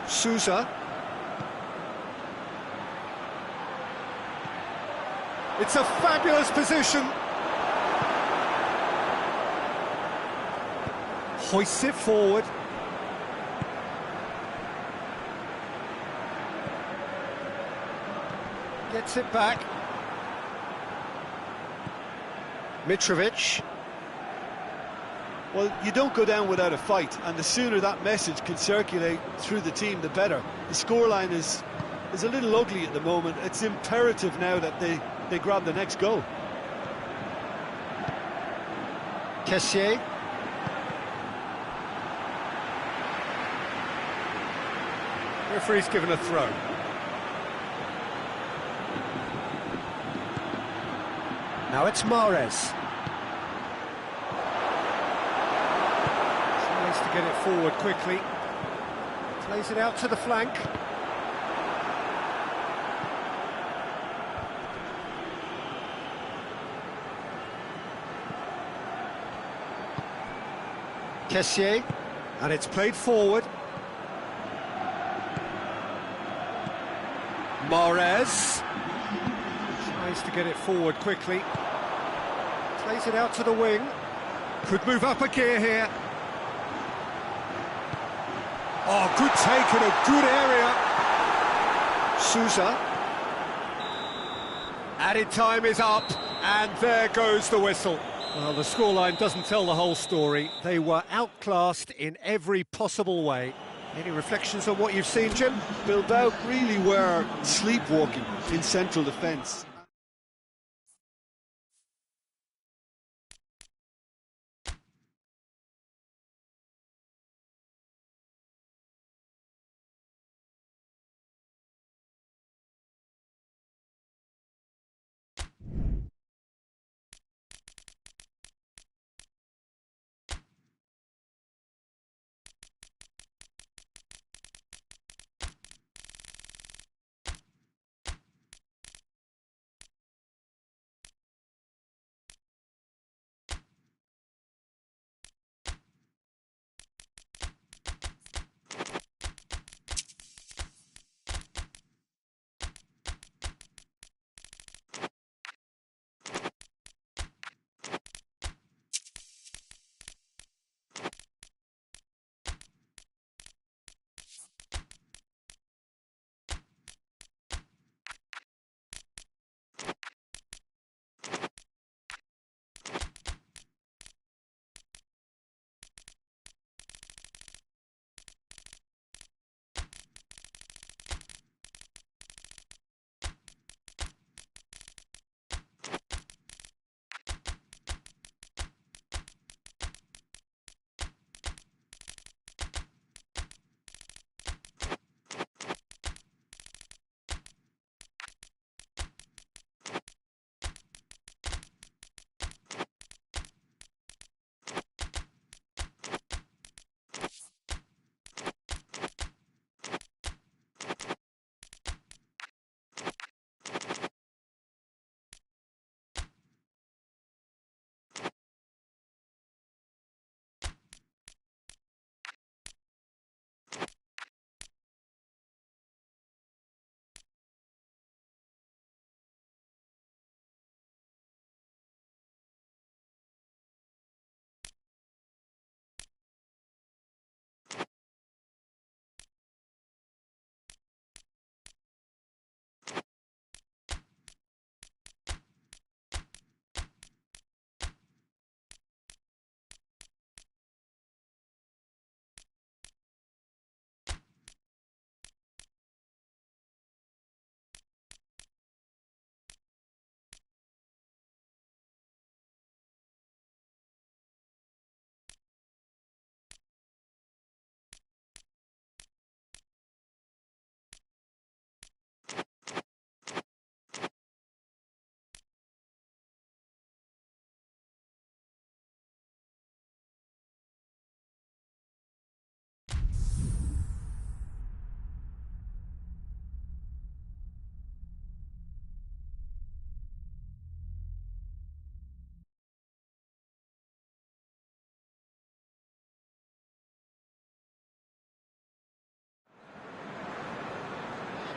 Sousa. It's a fabulous position. Hoists it forward. Gets it back. Mitrovic. Well, you don't go down without a fight, and the sooner that message can circulate through the team, the better. The scoreline is a little ugly at the moment. It's imperative now that they grab the next goal. Kessié. Referee's given a throw. Now it's Mahrez. Tries to get it forward quickly. Plays it out to the flank. Kessié. And it's played forward. Mahrez. Tries to get it forward quickly. Plays it out to the wing. Could move up a gear here. Oh, good take in a good area. Sousa. Added time is up, and there goes the whistle. Well, the scoreline doesn't tell the whole story. They were outclassed in every possible way. Any reflections on what you've seen, Jim? Bilbao really were sleepwalking in central defence.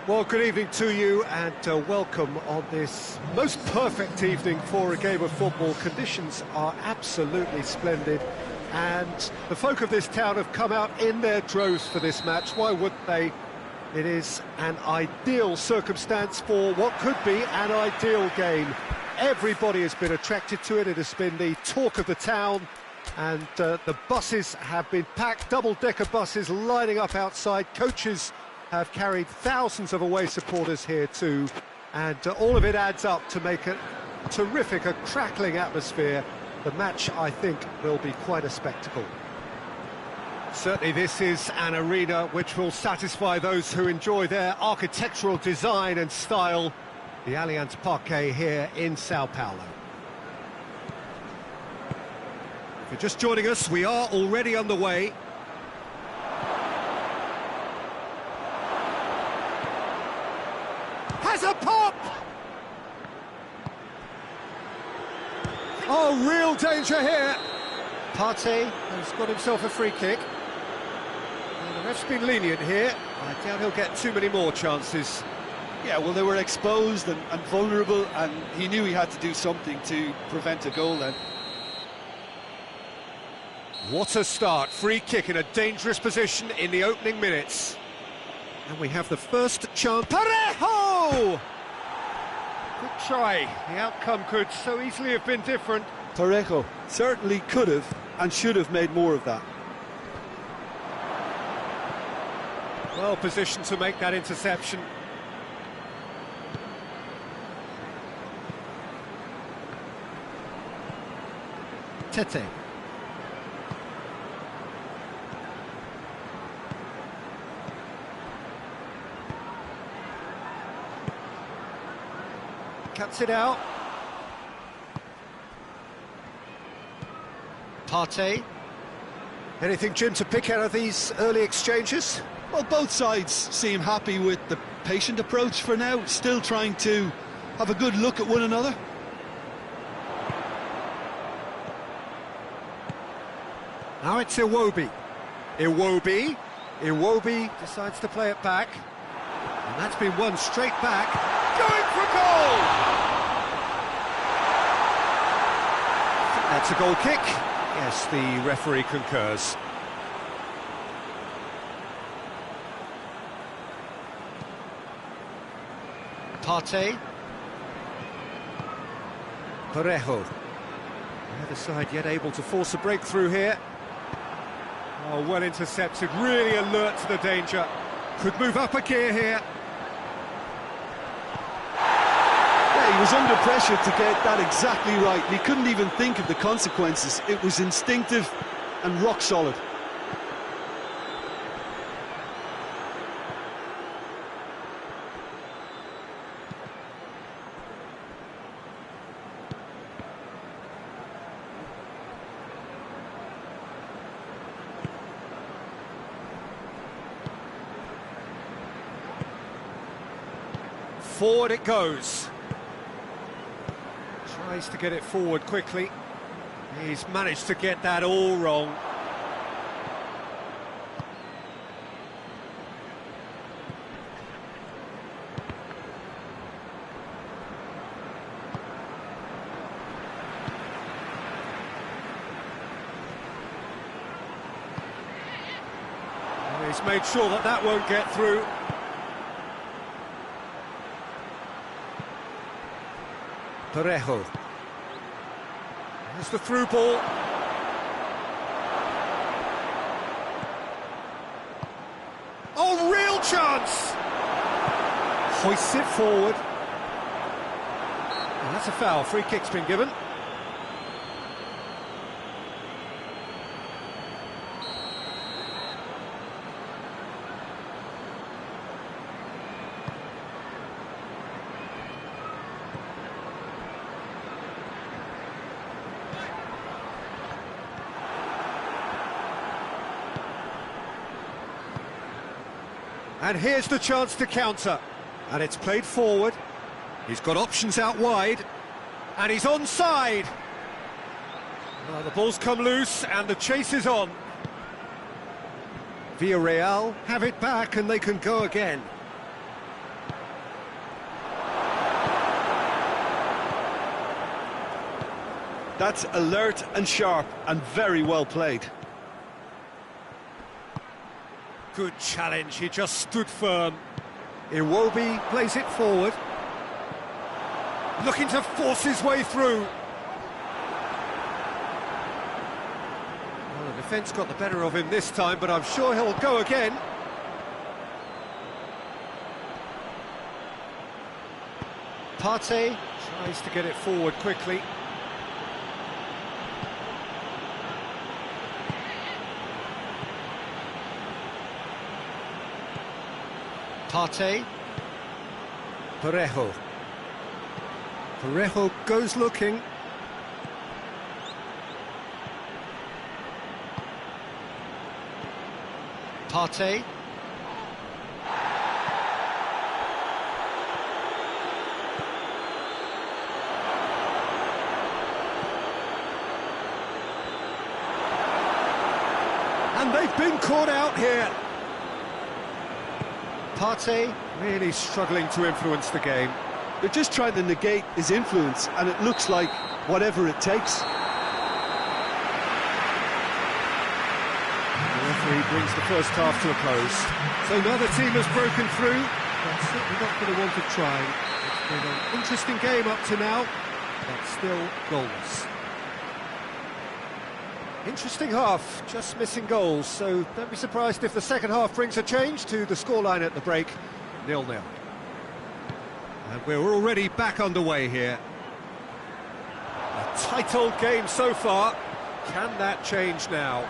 Well, good evening to you and welcome on this most perfect evening for a game of football. Conditions are absolutely splendid and the folk of this town have come out in their droves for this match. Why wouldn't they? It is an ideal circumstance for what could be an ideal game. Everybody has been attracted to it. It has been the talk of the town, and the buses have been packed, double-decker buses lining up outside. Coaches have carried thousands of away supporters here too, and all of it adds up to make a terrific, a crackling atmosphere. The match, I think, will be quite a spectacle. Certainly this is an arena which will satisfy those who enjoy their architectural design and style. The Allianz Parque here in Sao Paulo. If you're just joining us, we are already underway. Has a pop! Oh, real danger here. Partey has got himself a free kick. Well, the ref's been lenient here. I doubt he'll get too many more chances. Yeah, well, they were exposed and vulnerable, and he knew he had to do something to prevent a goal then. What a start. Free kick in a dangerous position in the opening minutes. And we have the first chance. Parejo! Good try. The outcome could so easily have been different. Parejo certainly could have and should have made more of that. Well positioned to make that interception. Tete. Cuts it out. Partey. Anything, Jim, to pick out of these early exchanges? Well, both sides seem happy with the patient approach for now, still trying to have a good look at one another. Now it's Iwobi. Iwobi decides to play it back. And that's been won straight back. Going for goal! That's a goal kick. Yes, the referee concurs. Partey. Parejo. The other side yet able to force a breakthrough here. Oh, well intercepted, really alert to the danger. Could move up a gear here. Yeah, he was under pressure to get that exactly right. He couldn't even think of the consequences. It was instinctive and rock solid. Forward it goes. Tries to get it forward quickly. He's managed to get that all wrong. Well, he's made sure that that won't get through. Parejo. There's the through ball. Oh, real chance! Hoists it forward. And that's a foul. Free kick's been given. And here's the chance to counter. And it's played forward. He's got options out wide. And he's onside. Well, the ball's come loose and the chase is on. Villarreal have it back and they can go again. That's alert and sharp and very well played. Good challenge, he just stood firm. Iwobi plays it forward. Looking to force his way through. Well, the defence got the better of him this time, but I'm sure he'll go again. Partey tries to get it forward quickly. Partey. Parejo. Parejo goes looking. Partey. And they've been caught out here. Partey really struggling to influence the game. They're just trying to negate his influence, and it looks like whatever it takes. The referee brings the first half to a close. So neither team has broken through. They're certainly not going to want to try. It's been an interesting game up to now, but still goalless. Interesting half, just missing goals, so don't be surprised if the second half brings a change to the scoreline at the break, 0-0. And we're already back underway here. A tight old game so far. Can that change now?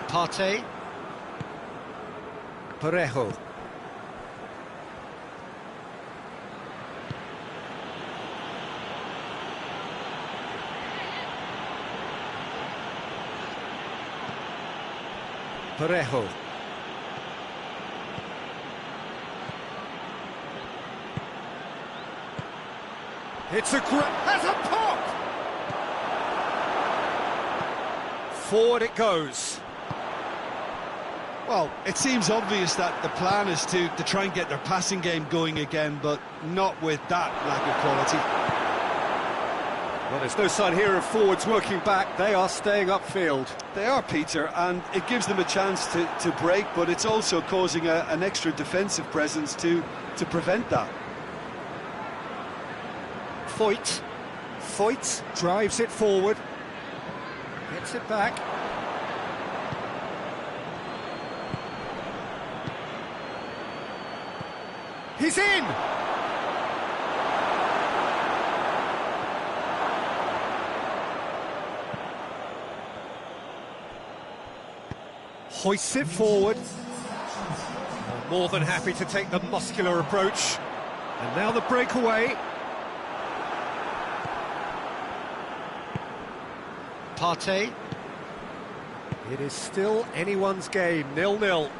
Partey. Parejo. Parejo. It's a great... Has a pop! Forward it goes. Well, it seems obvious that the plan is to try and get their passing game going again, but not with that lack of quality. Well, there's no sign here of forwards working back. They are staying upfield. They are, Peter, and it gives them a chance to break, but it's also causing an extra defensive presence to prevent that. Foyt drives it forward. Gets it back. He's in! Hoists it forward. More than happy to take the muscular approach. And now the breakaway. Partey. It is still anyone's game, 0-0.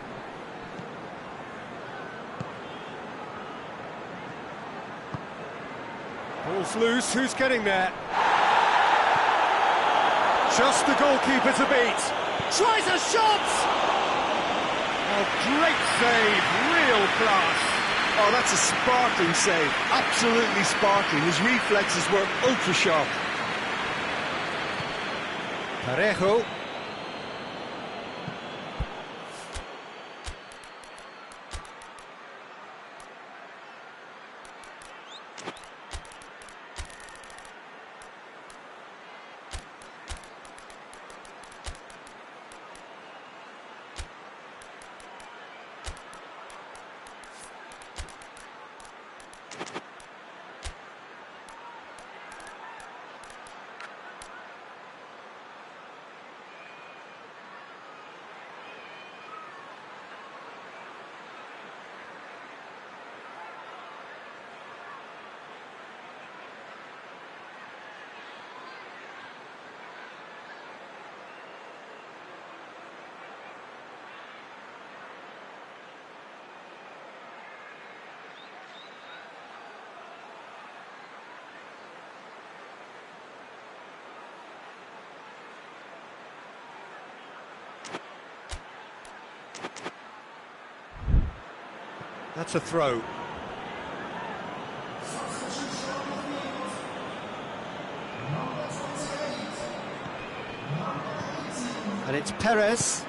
Ball's loose, who's getting there? Just the goalkeeper to beat. Tries a shot! Oh, great save, real class. Oh, that's a sparkling save, absolutely sparkling. His reflexes were ultra-sharp. Parejo. That's a throw. And it's Perez.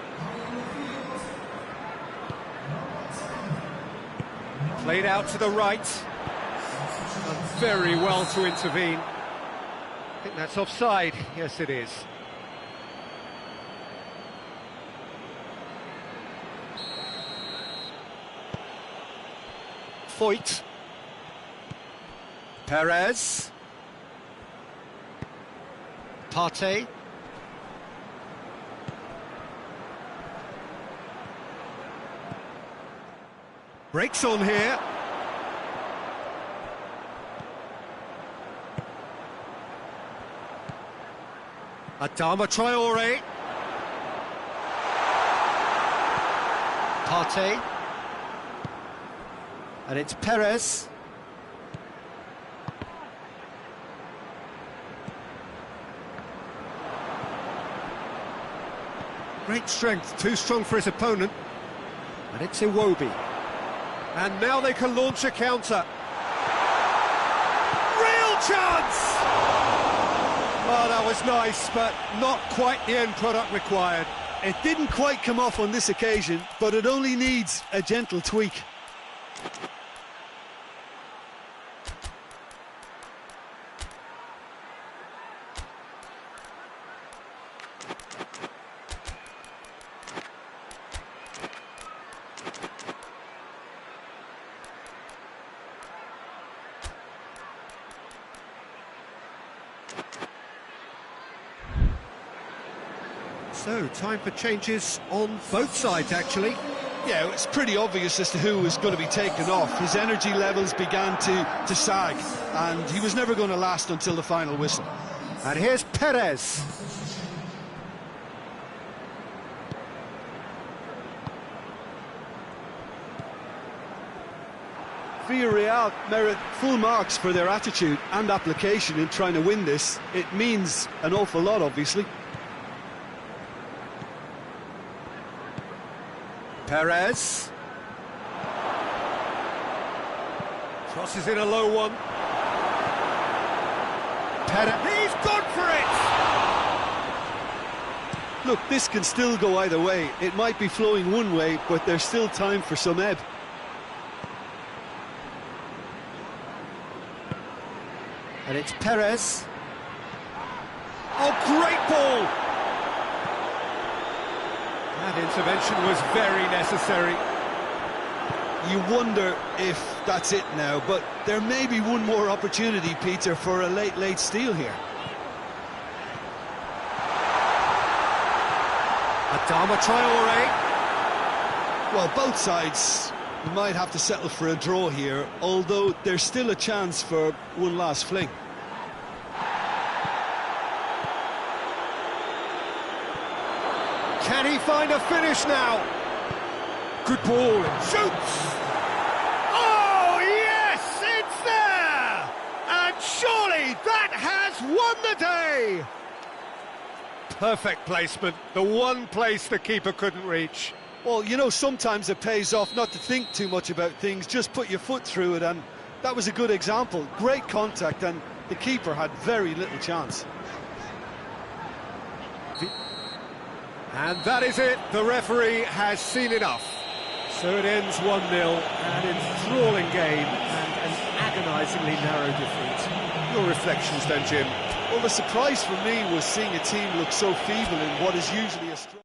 Played out to the right. Done very well to intervene. I think that's offside. Yes, it is. Foyt. Perez. Partey. Breaks on here. Adama Traore. Partey. And it's Perez. Great strength, too strong for his opponent. And it's Iwobi. And now they can launch a counter. Real chance! Oh, that was nice, but not quite the end product required. It didn't quite come off on this occasion, but it only needs a gentle tweak. So, time for changes on both sides, actually. Yeah, it's pretty obvious as to who was going to be taken off. His energy levels began to sag, and he was never going to last until the final whistle. And here's Perez. Villarreal merit full marks for their attitude and application in trying to win this. It means an awful lot, obviously. Perez. Crosses in a low one. Perez. He's gone for it! Look, this can still go either way. It might be flowing one way, but there's still time for some ebb. And it's Perez. Oh, great ball! That intervention was very necessary. You wonder if that's it now, but there may be one more opportunity, Peter, for a late steal here. Adama Traore. Well, both sides might have to settle for a draw here, although there's still a chance for one last fling. Can he find a finish now? Good ball, and shoots! Oh, yes, it's there! And surely that has won the day! Perfect placement, the one place the keeper couldn't reach. Well, you know, sometimes it pays off not to think too much about things, just put your foot through it, and that was a good example. Great contact, and the keeper had very little chance. And that is it, the referee has seen enough. So it ends 1-0, an enthralling game and an agonisingly narrow defeat. Your reflections then, Jim? Well, the surprise for me was seeing a team look so feeble in what is usually a strong...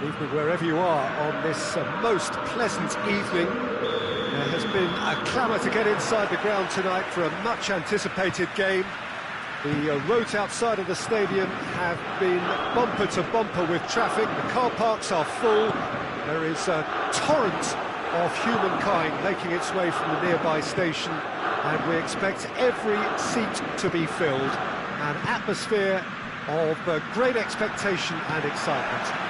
Good evening wherever you are on this most pleasant evening. There has been a clamour to get inside the ground tonight for a much anticipated game. The roads outside of the stadium have been bumper to bumper with traffic. The car parks are full. There is a torrent of humankind making its way from the nearby station, and we expect every seat to be filled. An atmosphere of great expectation and excitement.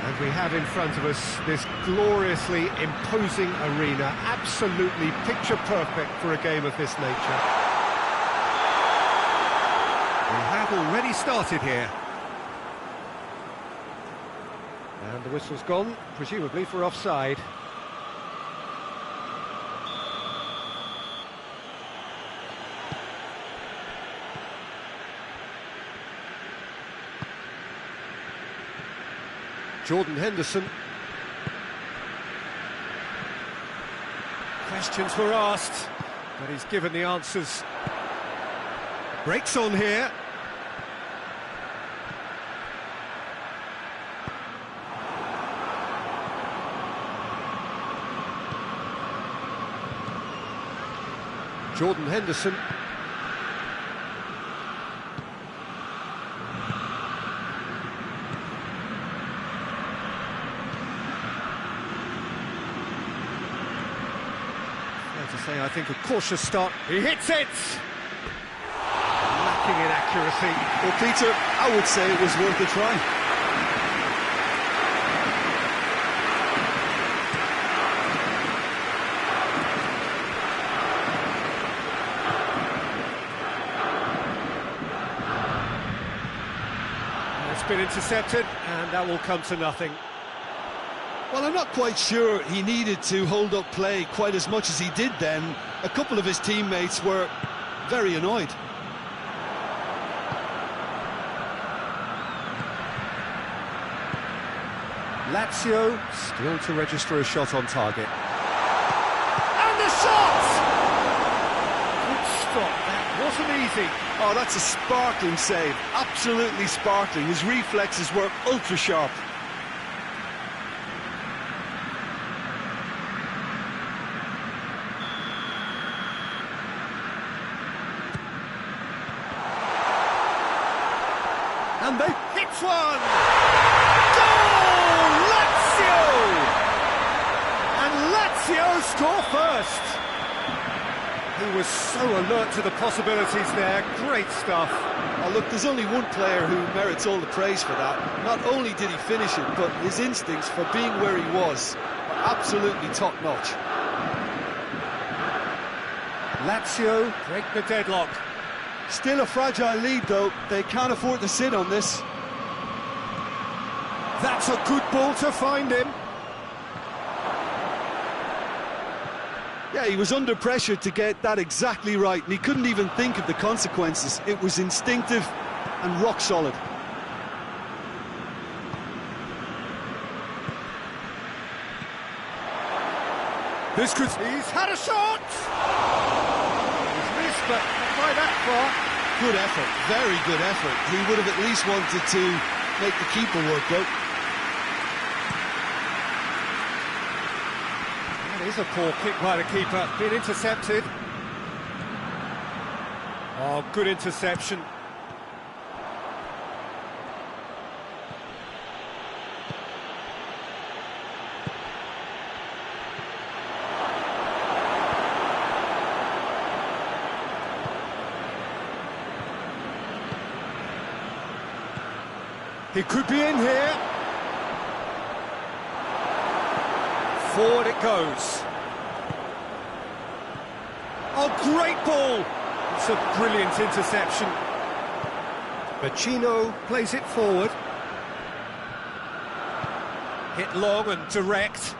And we have in front of us this gloriously imposing arena, absolutely picture perfect for a game of this nature. We have already started here. And the whistle's gone, presumably for offside. Jordan Henderson. Questions were asked, but he's given the answers. Breaks on here. Jordan Henderson. I think a cautious start. He hits it! Lacking in accuracy. Well, Peter, I would say it was worth a try. It's been intercepted, and that will come to nothing. Well, I'm not quite sure he needed to hold up play quite as much as he did then. A couple of his teammates were very annoyed. Lazio still to register a shot on target. And the shot! Good stop, that wasn't easy. Oh, that's a sparkling save, absolutely sparkling. His reflexes were ultra sharp. And they hit one! Goal! Lazio! And Lazio score first! He was so alert to the possibilities there. Great stuff. Oh, look, there's only one player who merits all the praise for that. Not only did he finish it, but his instincts for being where he was are absolutely top-notch. Lazio break the deadlock. Still a fragile lead, though. They can't afford to sit on this. That's a good ball to find him. Yeah, he was under pressure to get that exactly right, and he couldn't even think of the consequences. It was instinctive and rock solid. This could... He's had a shot! He's missed, but not by that far. Good effort, very good effort. He would have at least wanted to make the keeper work, though. That is a poor kick by the keeper. Been intercepted. Oh, good interception. He could be in here. Forward it goes. Oh, great ball! It's a brilliant interception. Bacino plays it forward. Hit long and direct.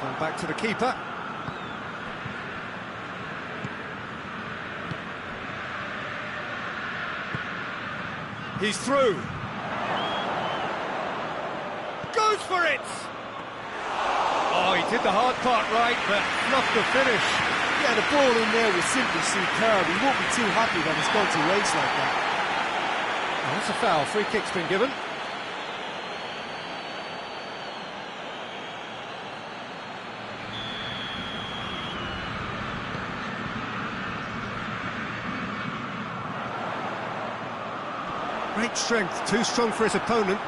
Come back to the keeper. He's through. Goes for it! Oh, he did the hard part right, but not the finish. Yeah, the ball in there was simply superb. He won't be too happy that it's gone to waste like that. That's a foul. Free kick's been given. Great strength, too strong for his opponent.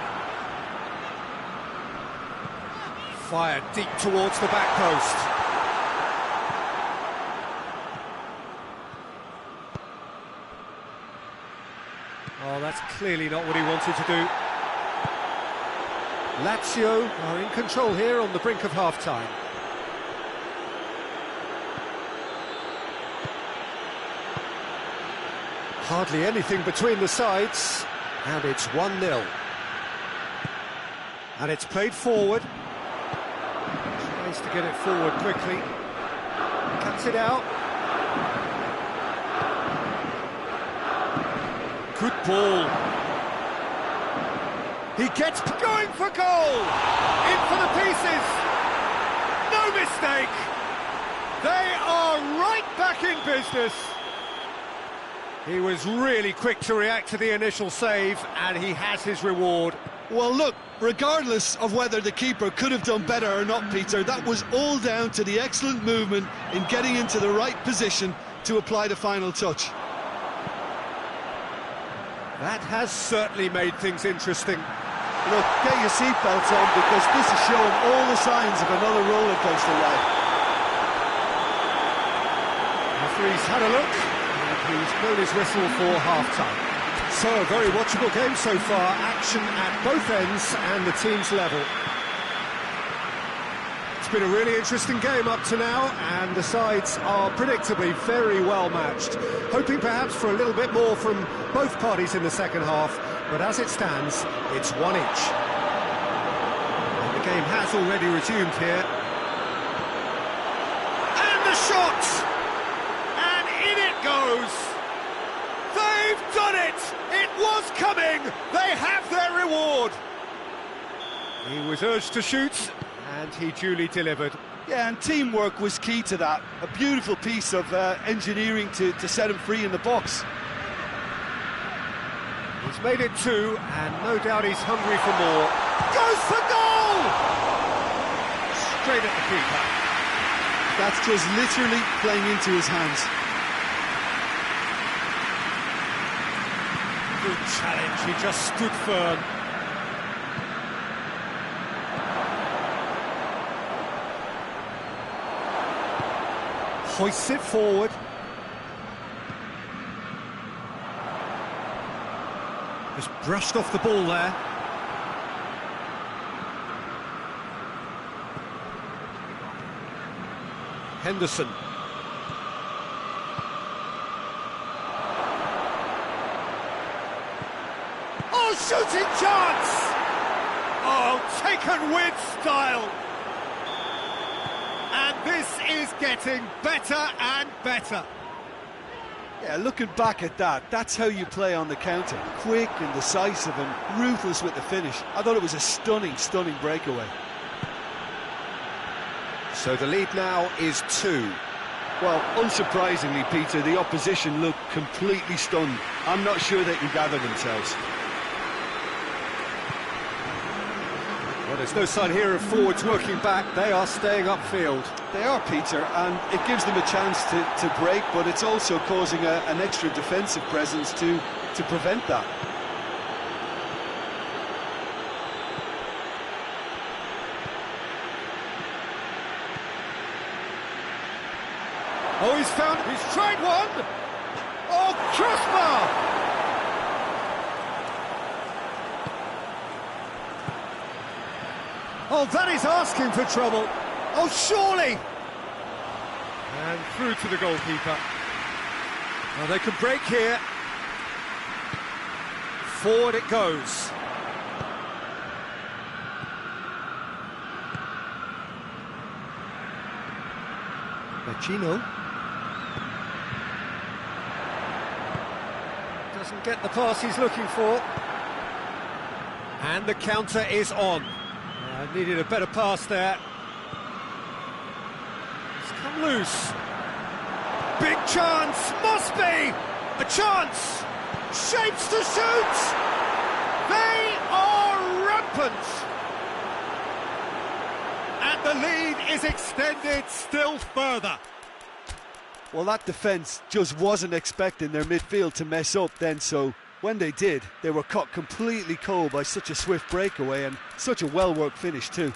Fired deep towards the back post. Oh, that's clearly not what he wanted to do. Lazio are in control here on the brink of half-time. Hardly anything between the sides, and it's 1-0. And it's played forward. Tries to get it forward quickly. Cuts it out. Good ball. He gets going for goal. In for the pieces. No mistake. They are right back in business. He was really quick to react to the initial save, and he has his reward. Well, look, regardless of whether the keeper could have done better or not, Peter, that was all down to the excellent movement in getting into the right position to apply the final touch. That has certainly made things interesting. Look, get your seatbelts on, because this is showing all the signs of another roller coaster ride. The referee's had a look, and he's blown his whistle for half-time. So, a very watchable game so far, action at both ends and the team's level. It's been a really interesting game up to now, and the sides are predictably very well matched. Hoping perhaps for a little bit more from both parties in the second half, but as it stands, it's 1 each. And the game has already resumed here. And the shot! And in it goes! They've done it! It was coming! They have their reward! He was urged to shoot, and he duly delivered. Yeah, and teamwork was key to that. A beautiful piece of engineering to set him free in the box. He's made it 2, and no doubt he's hungry for more. Goes for goal! Straight at the keeper. That's just literally playing into his hands. Good challenge, he just stood firm. Hoists it forward. Just brushed off the ball there. Henderson. Oh, shooting chance! Oh, taken with style. And this is getting better and better. Yeah, looking back at that, that's how you play on the counter. Quick and decisive and ruthless with the finish. I thought it was a stunning, stunning breakaway. So the lead now is 2. Well, unsurprisingly, Peter, the opposition look completely stunned. I'm not sure they can gather themselves. Well, there's no sign here of forwards working back. They are staying upfield. They are, Peter, and it gives them a chance to break, but it's also causing an extra defensive presence to prevent that. Oh, he's tried one! Oh, crossbar! Oh, that is asking for trouble. Oh, surely! And through to the goalkeeper. Well, they can break here. Forward it goes. Vecino. Doesn't get the pass he's looking for. And the counter is on. Needed a better pass there. It's come loose. Big chance, must be! A chance! Shapes to shoot! They are rampant! And the lead is extended still further. Well, that defence just wasn't expecting their midfield to mess up then, so when they did, they were caught completely cold by such a swift breakaway and such a well-worked finish too.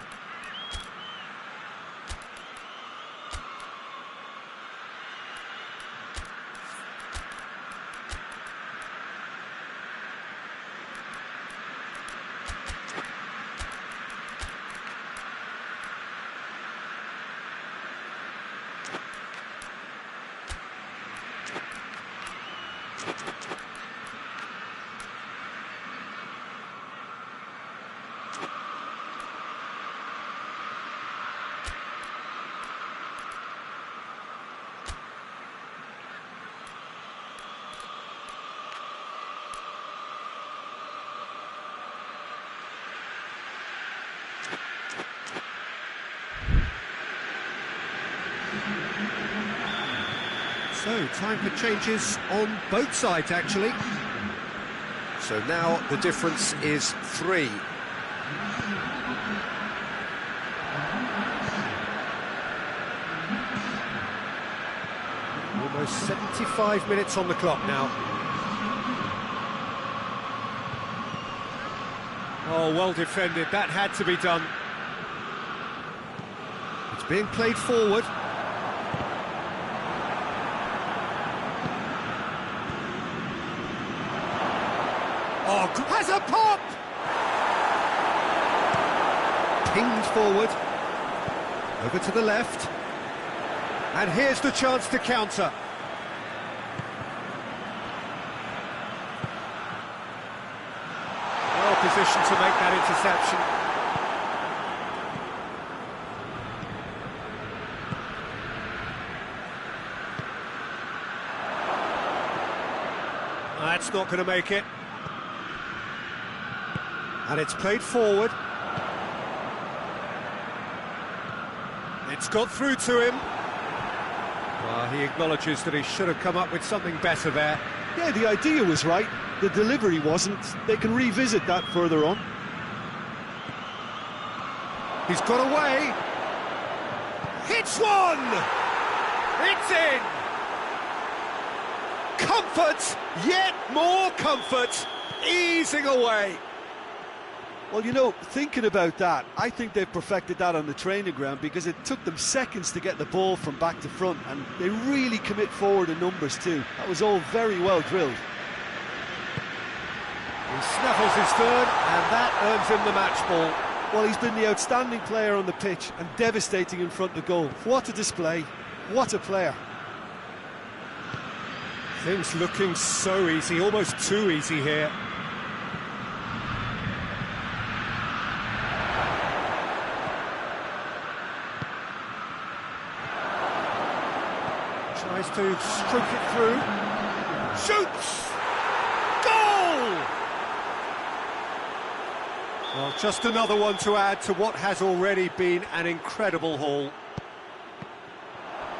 So, time for changes on both sides, actually. So now the difference is 3. Almost 75 minutes on the clock now. Oh, well defended. That had to be done. It's being played forward. Oh, has a pop! Pinged forward. Over to the left. And here's the chance to counter. Well positioned to make that interception. That's not going to make it. And it's played forward. It's got through to him. Well, he acknowledges that he should have come up with something better there. Yeah, the idea was right, the delivery wasn't. They can revisit that further on. He's got away. Hits one! It's in! Comfort, yet more comfort, easing away. Well, you know, thinking about that, I think they've perfected that on the training ground because it took them seconds to get the ball from back to front, and they really commit forward in numbers too. That was all very well drilled. He snaffles his third, and that earns him the match ball. Well, he's been the outstanding player on the pitch and devastating in front of goal. What a display, what a player. Things looking so easy, almost too easy here. Tries to stroke it through. Shoots! Goal! Well, just another one to add to what has already been an incredible haul.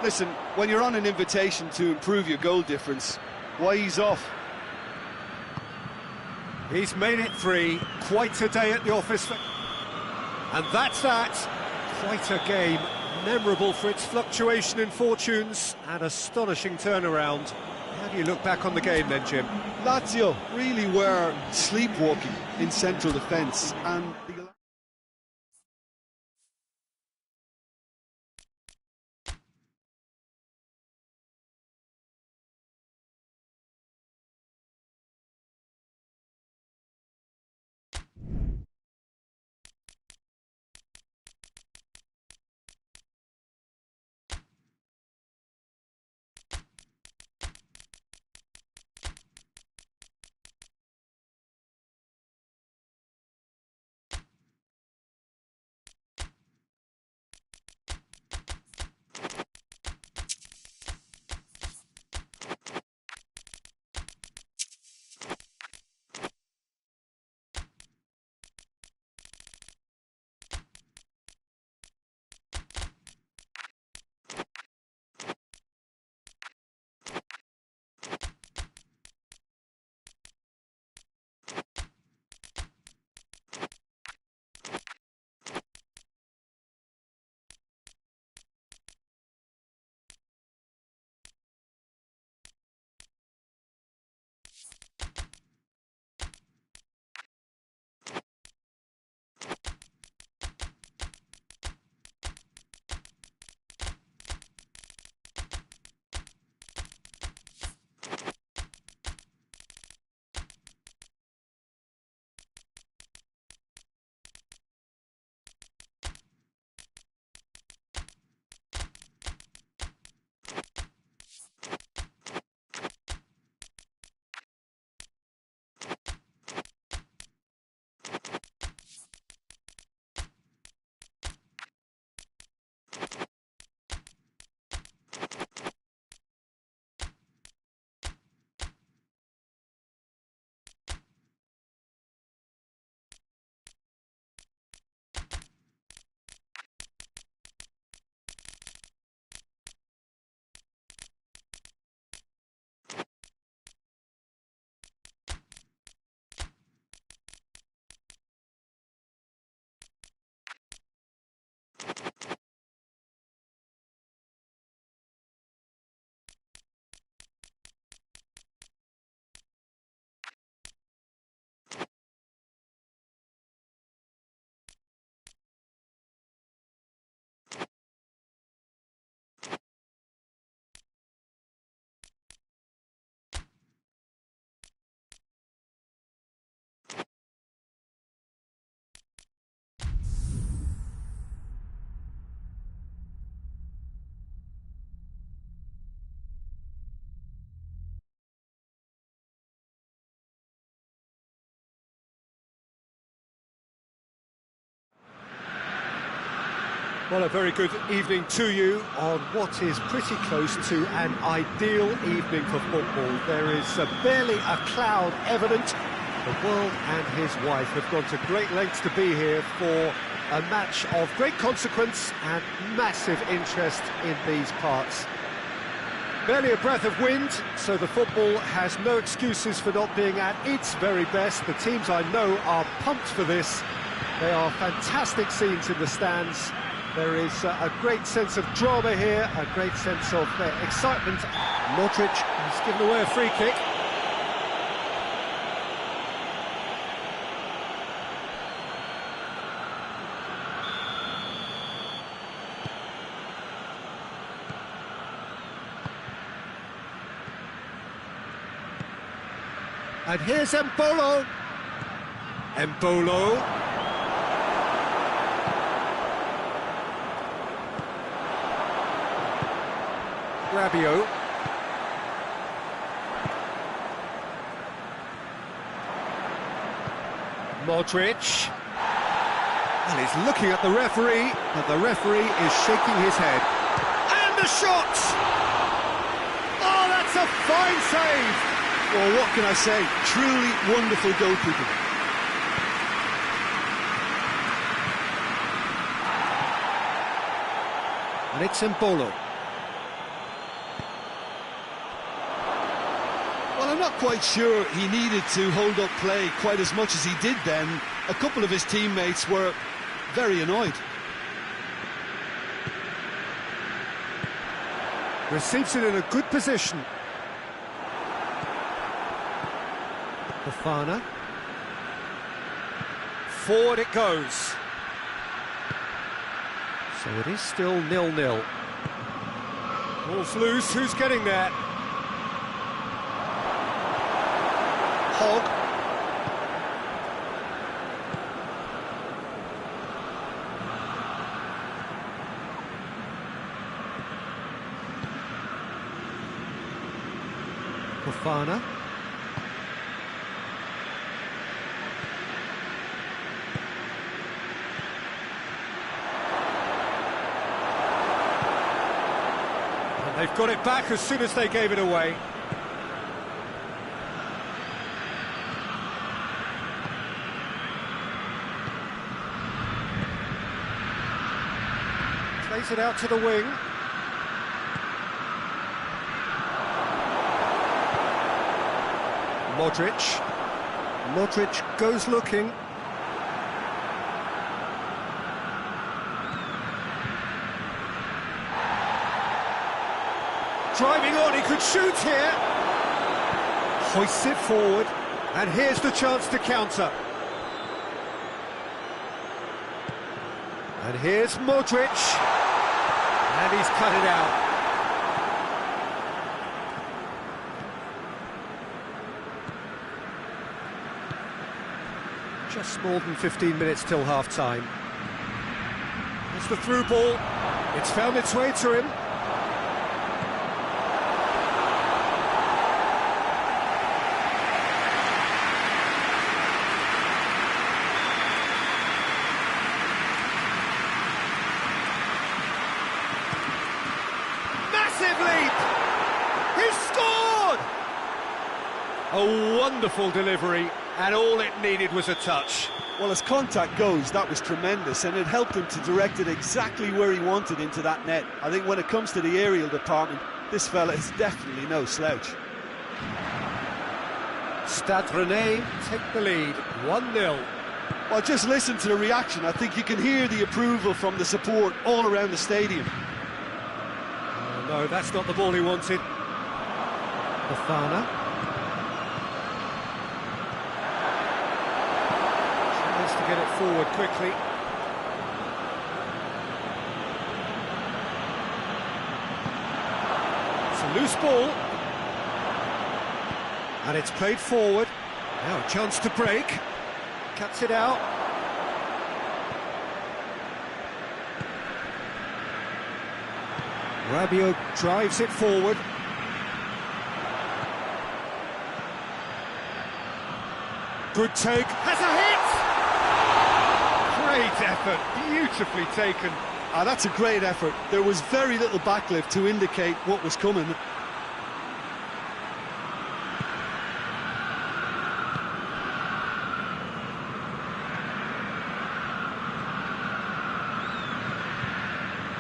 Listen, when you're on an invitation to improve your goal difference, why ease off? He's made it 3, quite a day at the office. And that's that. Quite a game, memorable for its fluctuation in fortunes and astonishing turnaround. How do you look back on the game then, Jim? Lazio really were sleepwalking in central defence, and the Well, a very good evening to you on what is pretty close to an ideal evening for football. There is barely a cloud evident. The world and his wife have gone to great lengths to be here for a match of great consequence and massive interest in these parts. Barely a breath of wind, so the football has no excuses for not being at its very best. The teams I know are pumped for this. They are fantastic scenes in the stands. There is a great sense of drama here, a great sense of excitement. Modric has given away a free kick. And here's Embolo. Embolo. Rabiot. Modric. And he's looking at the referee, but the referee is shaking his head. And the shot! Oh, that's a fine save! Well, what can I say? Truly wonderful goalkeeping. And it's Embolo. Well, I'm not quite sure he needed to hold up play quite as much as he did then. A couple of his teammates were very annoyed. Receives it in a good position. Fofana. Forward it goes. So it is still 0-0. Ball's loose, who's getting there? Hogg. Fofana. They've got it back as soon as they gave it away. Plays it out to the wing. Modric. Modric goes looking. Driving on, he could shoot here. Hoists it forward, and here's the chance to counter. And here's Modric, and he's cut it out. Just more than 15 minutes till half-time. It's the through ball. It's found its way to him. He's scored! A wonderful delivery, and all it needed was a touch. Well, as contact goes, that was tremendous, and it helped him to direct it exactly where he wanted into that net. I think when it comes to the aerial department, this fella is definitely no slouch. Stade Rennais take the lead, 1-0. Well, just listen to the reaction. I think you can hear the approval from the support all around the stadium. No, that's not the ball he wanted. Fofana. Tries to get it forward quickly. It's a loose ball. And it's played forward. Now a chance to break. Cuts it out. Rabiot drives it forward. Good take. Has a hit! Great effort, beautifully taken. That's a great effort. There was very little backlift to indicate what was coming.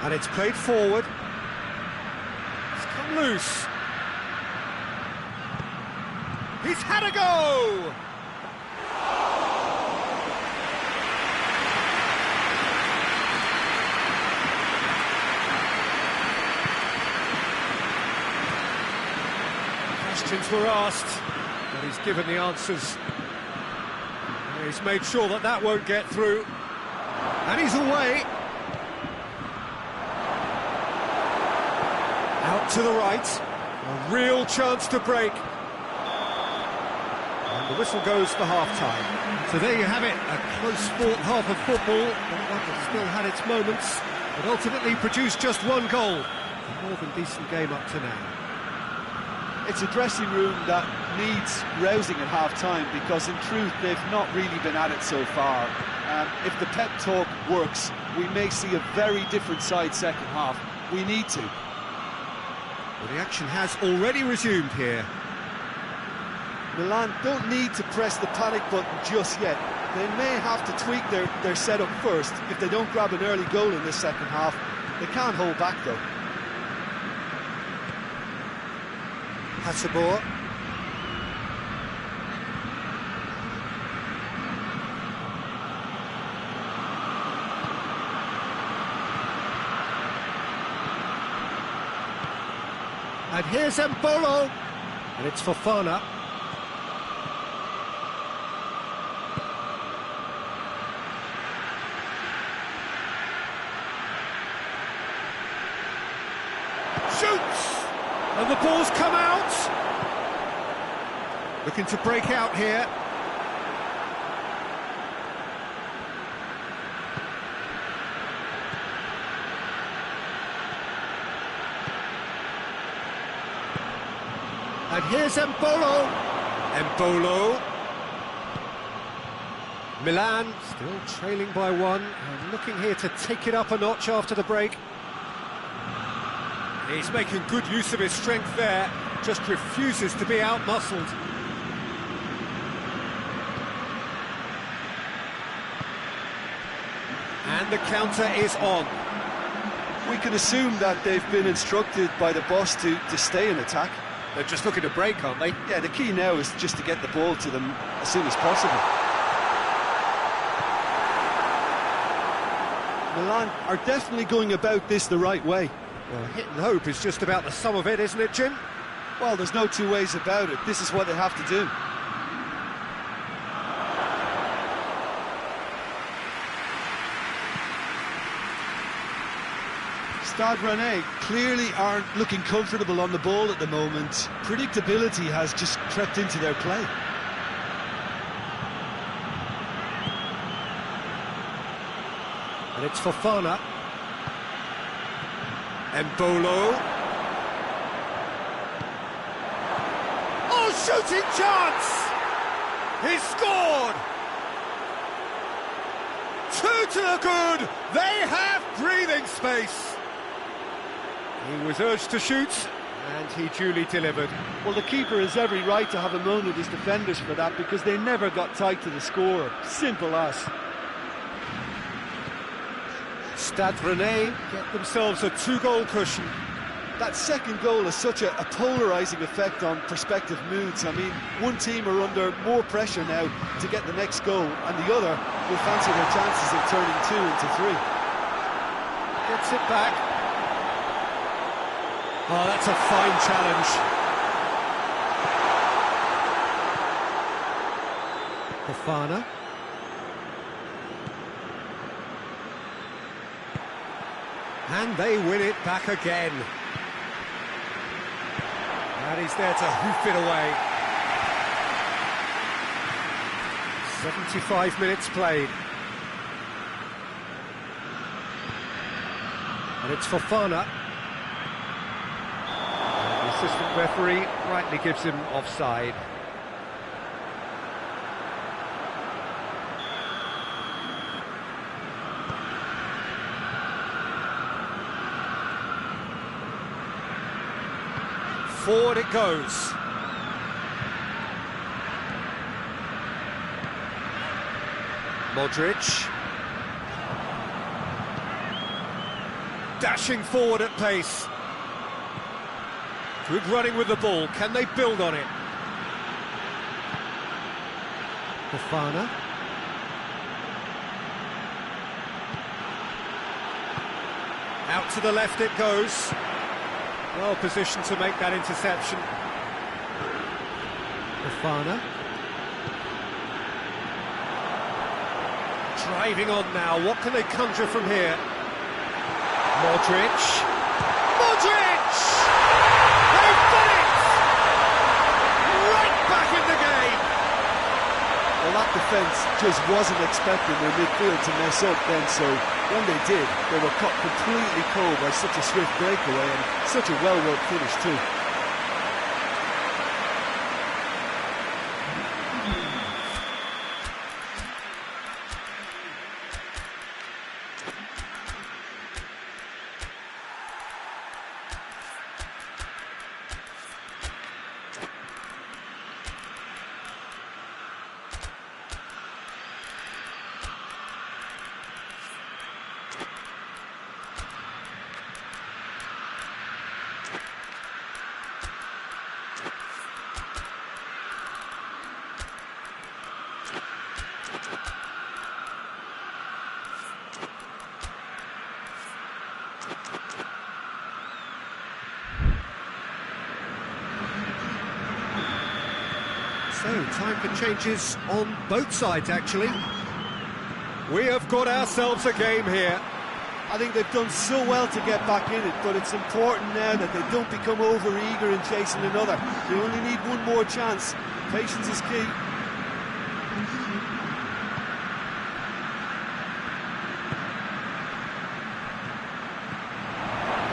And it's played forward. It's come loose. He's had a go! Questions were asked, but he's given the answers. And he's made sure that that won't get through. And he's away. Out to the right. A real chance to break. And the whistle goes for half-time. So there you have it, a close-fought half of football, but one that still had its moments, but ultimately produced just one goal. A more than decent game up to now. It's a dressing room that needs rousing at half-time, because in truth they've not really been at it so far. If the pep talk works, we may see a very different side second half. We need to. Well, the action has already resumed here. Milan don't need to press the panic button just yet. They may have to tweak their setup first if they don't grab an early goal in this second half. They can't hold back though. Hasabor. And here's Mbolo. And it's Fofana. Shoots! And the ball's come out. Looking to break out here. And here's Mbolo. Mbolo. Milan still trailing by one, and looking here to take it up a notch after the break. He's making good use of his strength there, just refuses to be out-muscled. And the counter is on. We can assume that they've been instructed by the boss to stay in attack. They're just looking to break, aren't they? Yeah, the key now is just to get the ball to them as soon as possible. Milan are definitely going about this the right way. Well, hit and hope is just about the sum of it, isn't it, Jim? Well, there's no two ways about it. This is what they have to do. Stade Rennais clearly aren't looking comfortable on the ball at the moment. Predictability has just crept into their play. And it's Fofana. Mbolo. Oh, shooting chance! He's scored! 2 to the good! They have breathing space! He was urged to shoot, and he duly delivered. Well, the keeper has every right to have a moan at his defenders for that, because they never got tight to the score. Simple as. Stade Rennais get themselves a 2-goal cushion. That second goal has such a polarising effect on prospective moods. I mean, one team are under more pressure now to get the next goal, and the other will fancy their chances of turning 2 into 3. Gets it back. Oh, that's a fine challenge. Fofana. And they win it back again. And he's there to hoof it away. 75 minutes played. And it's Fofana. The assistant referee rightly gives him offside. Forward it goes. Modric. Dashing forward at pace. Good running with the ball. Can they build on it? Fofana. Out to the left it goes. Well positioned to make that interception. Fofana. Driving on now. What can they conjure from here? Modric. Modric! They've done it! Right back in the game! Well, that defence just wasn't expecting their midfield to mess up then, so when they did, they were caught completely cold by such a swift breakaway and such a well-worked finish too. So, time for changes on both sides, actually. We have got ourselves a game here. I think they've done so well to get back in it, but it's important now that they don't become over-eager in chasing another. They only need one more chance. Patience is key.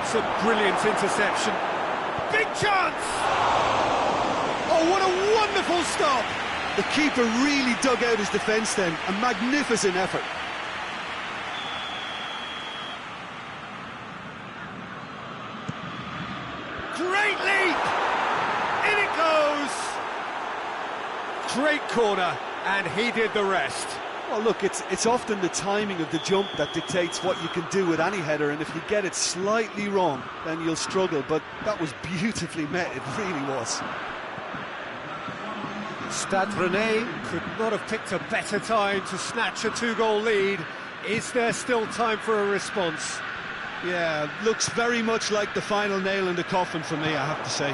It's a brilliant interception. Big chance! Oh, what a wonderful stop! The keeper really dug out his defence then. A magnificent effort. Great leap! In it goes! Great corner, and he did the rest. Well, look, it's often the timing of the jump that dictates what you can do with any header, and if you get it slightly wrong, then you'll struggle, but that was beautifully met, it really was. Stade Rennais could not have picked a better time to snatch a two-goal lead. Is there still time for a response? Yeah, looks very much like the final nail in the coffin for me, I have to say.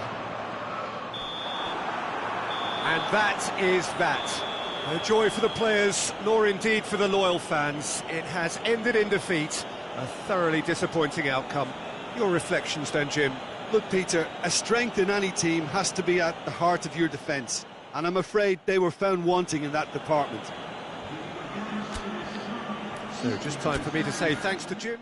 And that is that. No joy for the players, nor indeed for the loyal fans. It has ended in defeat. A thoroughly disappointing outcome. Your reflections then, Jim? Look, Peter, a strength in any team has to be at the heart of your defence. And I'm afraid they were found wanting in that department. So just time for me to say thanks to Jim.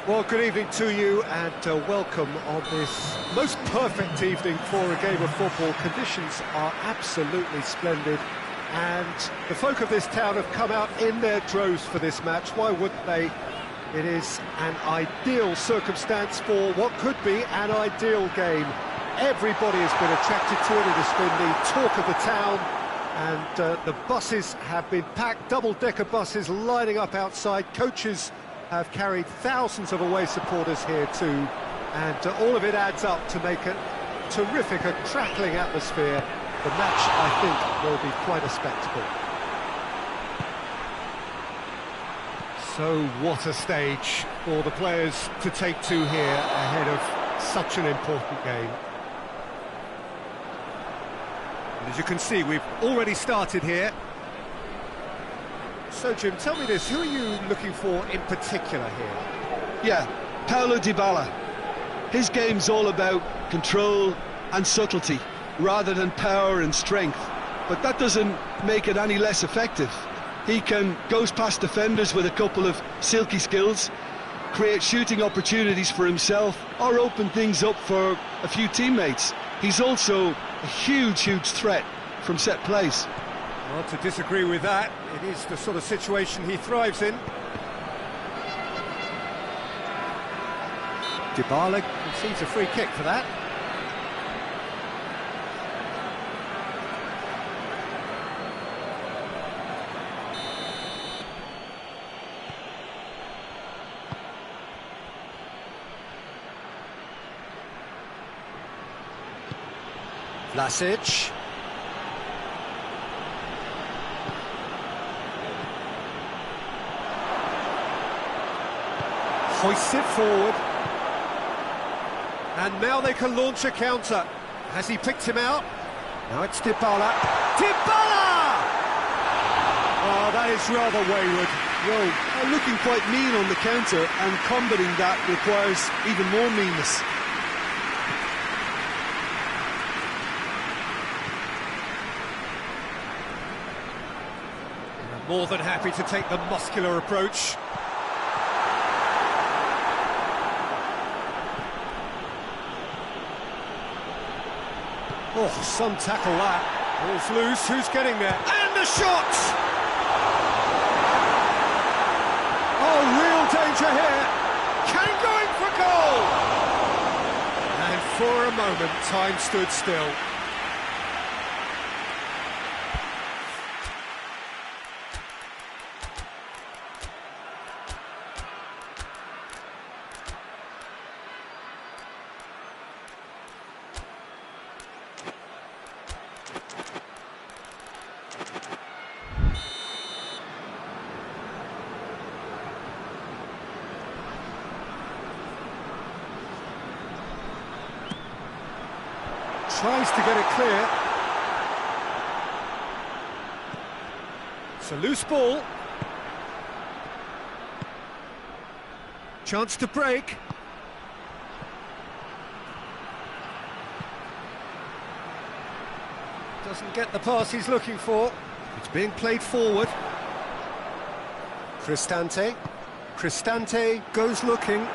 Well, good evening to you and welcome on this most perfect evening for a game of football. Conditions are absolutely splendid and the folk of this town have come out in their droves for this match. Why wouldn't they? It is an ideal circumstance for what could be an ideal game. Everybody has been attracted to it. It has been the talk of the town, and the buses have been packed, double-decker buses lining up outside. Coaches have carried thousands of away supporters here too, and all of it adds up to make a terrific, a crackling atmosphere. The match, I think, will be quite a spectacle. So what a stage for the players to take to here ahead of such an important game. And as you can see, we've already started here. So Jim, tell me this, who are you looking for in particular here? Yeah, Paulo Dybala. His game's all about control and subtlety, rather than power and strength. But that doesn't make it any less effective. He can goes past defenders with a couple of silky skills, create shooting opportunities for himself, or open things up for a few teammates. He's also a huge threat from set plays. Well, to disagree with that, it is the sort of situation he thrives in. Dybala concedes a free kick for that. Vlasic. Hoists it forward. And now they can launch a counter. Has he picked him out? Now it's Dybala. Dybala! Oh, that is rather wayward. Well, looking quite mean on the counter, and combating that requires even more meanness. More than happy to take the muscular approach. Oh, some tackle that. Ball's loose, who's getting there? And the shot! Oh, real danger here. Kane going for goal! And for a moment, time stood still. Tries to get it clear. It's a loose ball. Chance to break. Doesn't get the pass he's looking for. It's being played forward. Cristante. Cristante goes looking.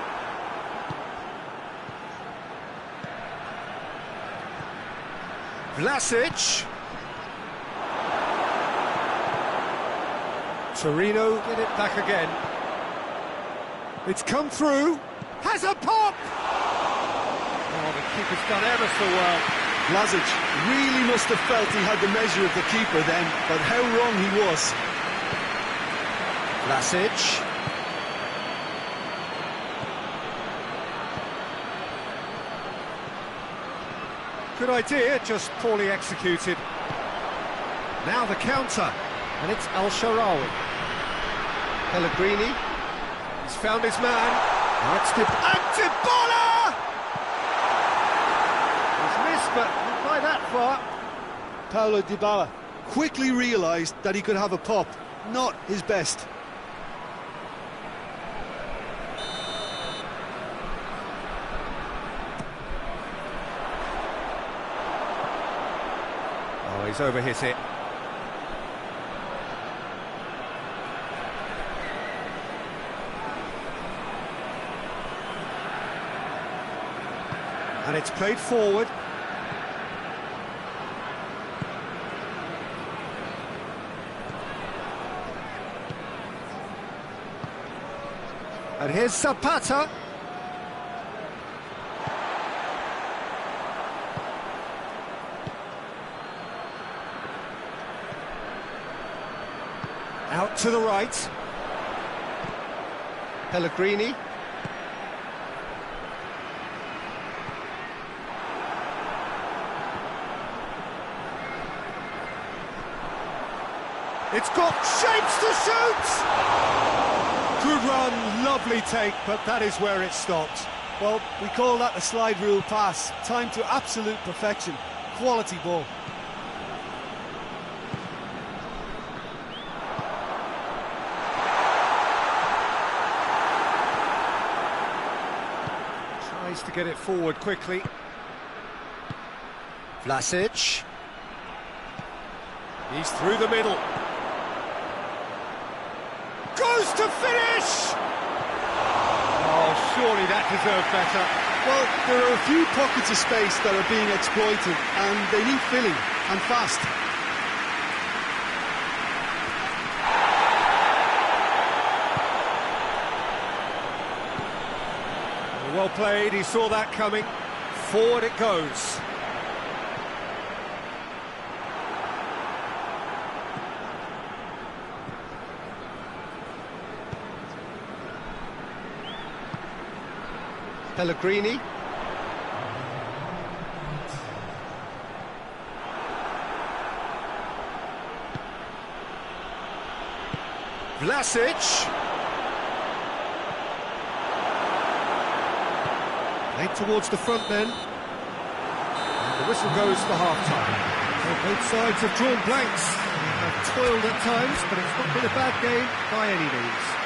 Vlasic. Torino get it back again. It's come through. Has a pop! Oh, the keeper's done ever so well. Vlasic really must have felt he had the measure of the keeper then, but how wrong he was. Vlasic. Good idea, just poorly executed. Now the counter, and it's El Shaarawy. Pellegrini, he's found his man. Now it's Dybala! He's missed, but not by that far. Paulo Dybala quickly realised that he could have a pop. Not his best. Oh, he's overhit it. And it's played forward. And here's Zapata. Out to the right. Pellegrini. It's got shapes to shoot! Good run, lovely take, but that is where it stopped. Well, we call that a slide rule pass. Time to absolute perfection. Quality ball. Tries to get it forward quickly. Vlasic. He's through the middle. Goes to finish! Oh, surely that deserved better. Well, there are a few pockets of space that are being exploited, and they need filling, and fast. Well played, he saw that coming. Forward it goes. Pellegrini. Vlasic. Late towards the front then. And the whistle goes for half-time. Well, both sides have drawn blanks. They have toiled at times, but it's not been a bad game by any means.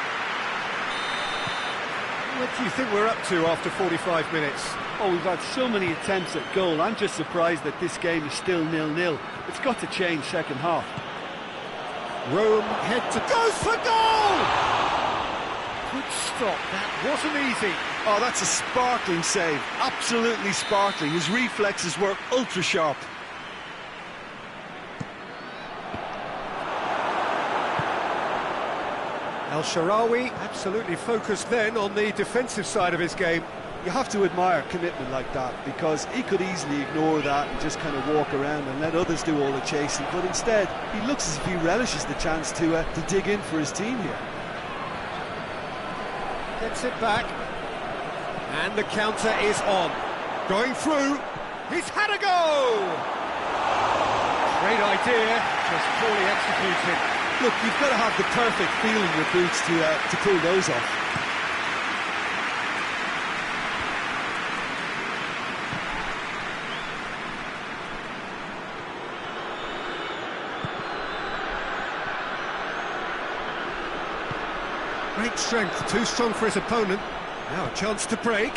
What do you think we're up to after 45 minutes? Oh, we've had so many attempts at goal. I'm just surprised that this game is still 0-0. It's got to change second half. Rome head to... Goes for goal! Good stop, that wasn't easy. Oh, that's a sparkling save. Absolutely sparkling. His reflexes were ultra-sharp. El Shaarawy absolutely focused then on the defensive side of his game. You have to admire commitment like that, because he could easily ignore that and just kind of walk around and let others do all the chasing, but instead he looks as if he relishes the chance to dig in for his team here. Gets it back, and the counter is on. Going through, he's had a go! Great idea, just poorly executed. Look, you've got to have the perfect feel in your boots to pull those off. Great strength, too strong for his opponent. Now a chance to break.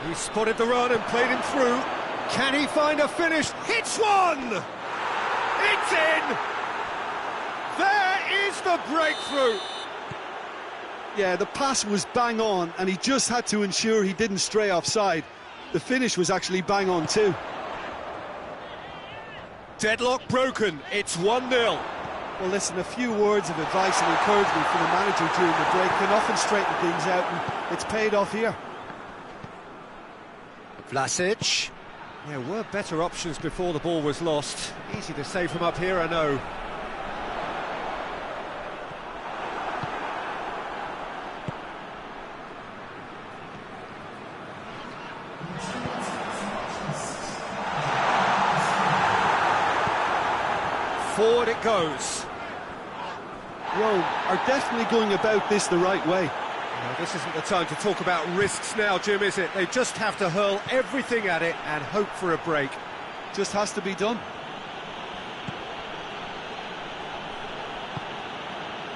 He spotted the run and played him through. Can he find a finish? Hits one! It's in! There is the breakthrough! Yeah, the pass was bang on, and he just had to ensure he didn't stray offside. The finish was actually bang on too. Deadlock broken, it's 1-0. Well, listen, a few words of advice and encouragement from the manager during the break can often straighten things out, and it's paid off here. Vlasic. There were better options before the ball was lost. Easy to say from up here, I know. Forward it goes. Rome are definitely going about this the right way. Well, this isn't the time to talk about risks now, Jim, is it? They just have to hurl everything at it and hope for a break. Just has to be done.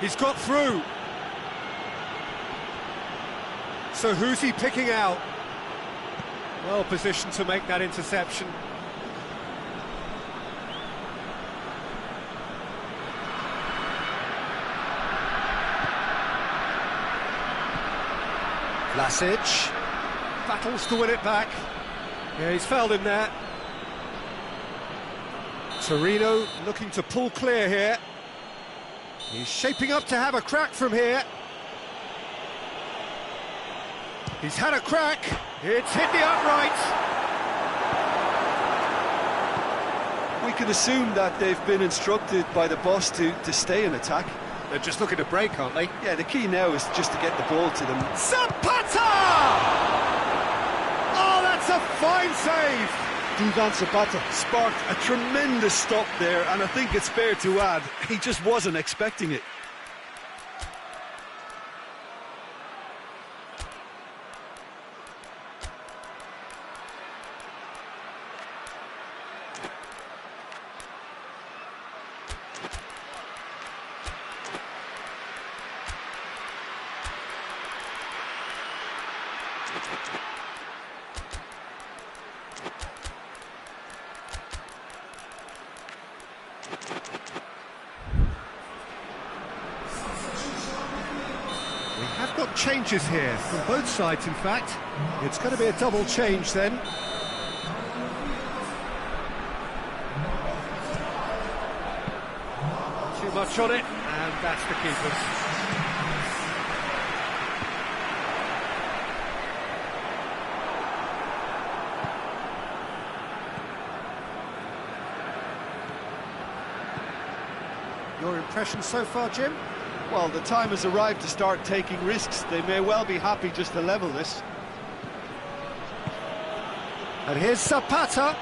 He's got through. So who's he picking out? Well positioned to make that interception. Vlasic. battles to win it back. Yeah, he's fouled him there. Torino looking to pull clear here. He's shaping up to have a crack from here. He's had a crack. It's hit the upright. We can assume that they've been instructed by the boss to stay in attack. They're just looking to break, aren't they? Yeah, the key now is just to get the ball to them. Zapata! Oh, that's a fine save! Duvan Zapata sparked a tremendous stop there, and I think it's fair to add, he just wasn't expecting it. We have got changes here, from both sides in fact. It's going to be a double change then. Too much on it, and that's the keeper's. Your impression so far, Jim? Well, the time has arrived to start taking risks. They may well be happy just to level this. And here's Zapata.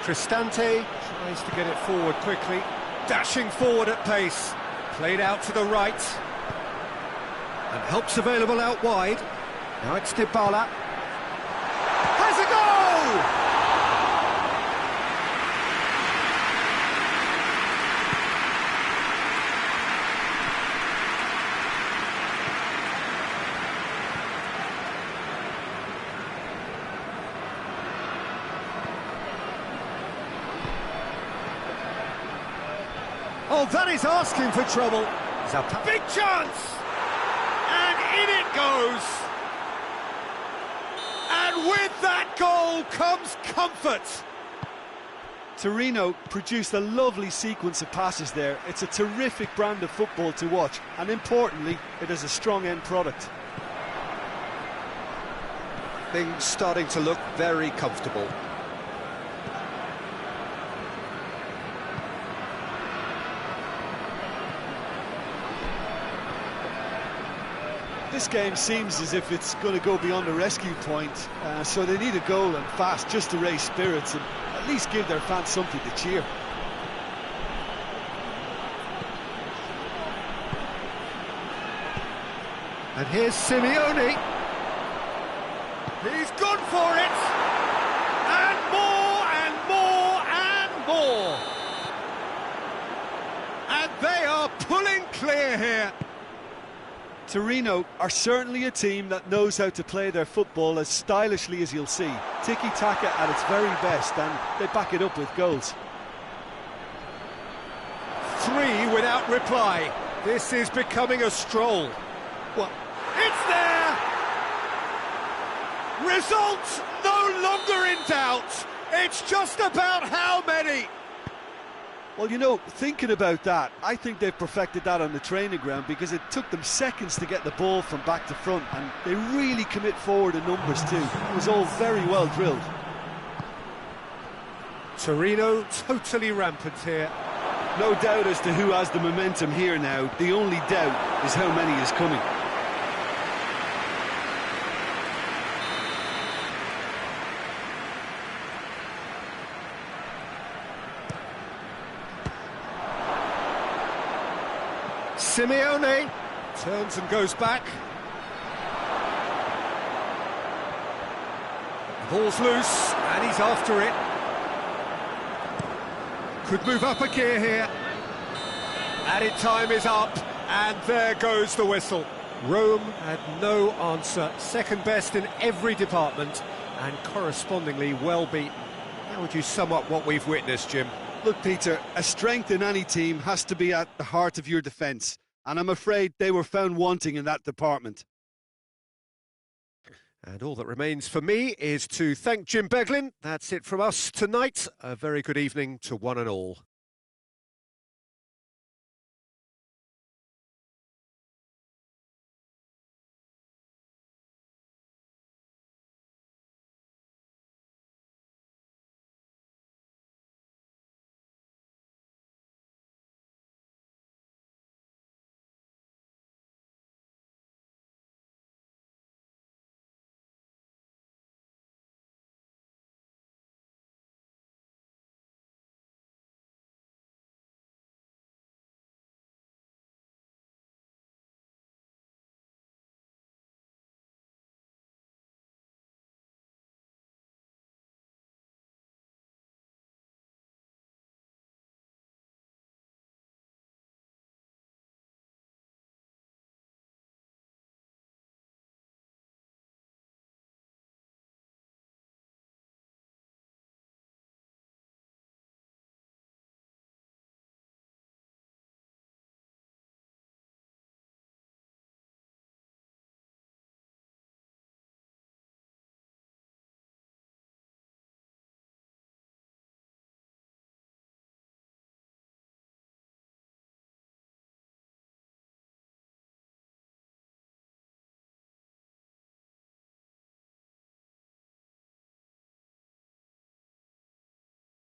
Cristante tries to get it forward quickly. Dashing forward at pace. Played out to the right. And help's available out wide. Now it's Dybala. Has a goal! Oh, that is asking for trouble. Zapata. Big chance! And in it goes! And with that goal comes comfort! Torino produced a lovely sequence of passes there. It's a terrific brand of football to watch, and importantly, it is a strong end product. Things starting to look very comfortable. This game seems as if it's going to go beyond the rescue point, so they need a goal and fast just to raise spirits and at least give their fans something to cheer. And here's Simeone. He's gone for it! And more, and more, and more! And they are pulling clear here. Torino are certainly a team that knows how to play their football as stylishly as you'll see. Tiki-taka at its very best, and they back it up with goals. 3 without reply. This is becoming a stroll. Well, it's there! Results no longer in doubt. It's just about how many. Well, you know, thinking about that, I think they've perfected that on the training ground because it took them seconds to get the ball from back to front, and they really commit forward in numbers too. It was all very well drilled. Torino totally rampant here. No doubt as to who has the momentum here now. The only doubt is how many is coming. Simeone turns and goes back. The ball's loose, and he's after it. Could move up a gear here. Added time is up, and there goes the whistle. Rome had no answer. Second best in every department, and correspondingly well beaten. How would you sum up what we've witnessed, Jim? Look, Peter, a strength in any team has to be at the heart of your defence, and I'm afraid they were found wanting in that department. And all that remains for me is to thank Jim Beglin. That's it from us tonight. A very good evening to one and all.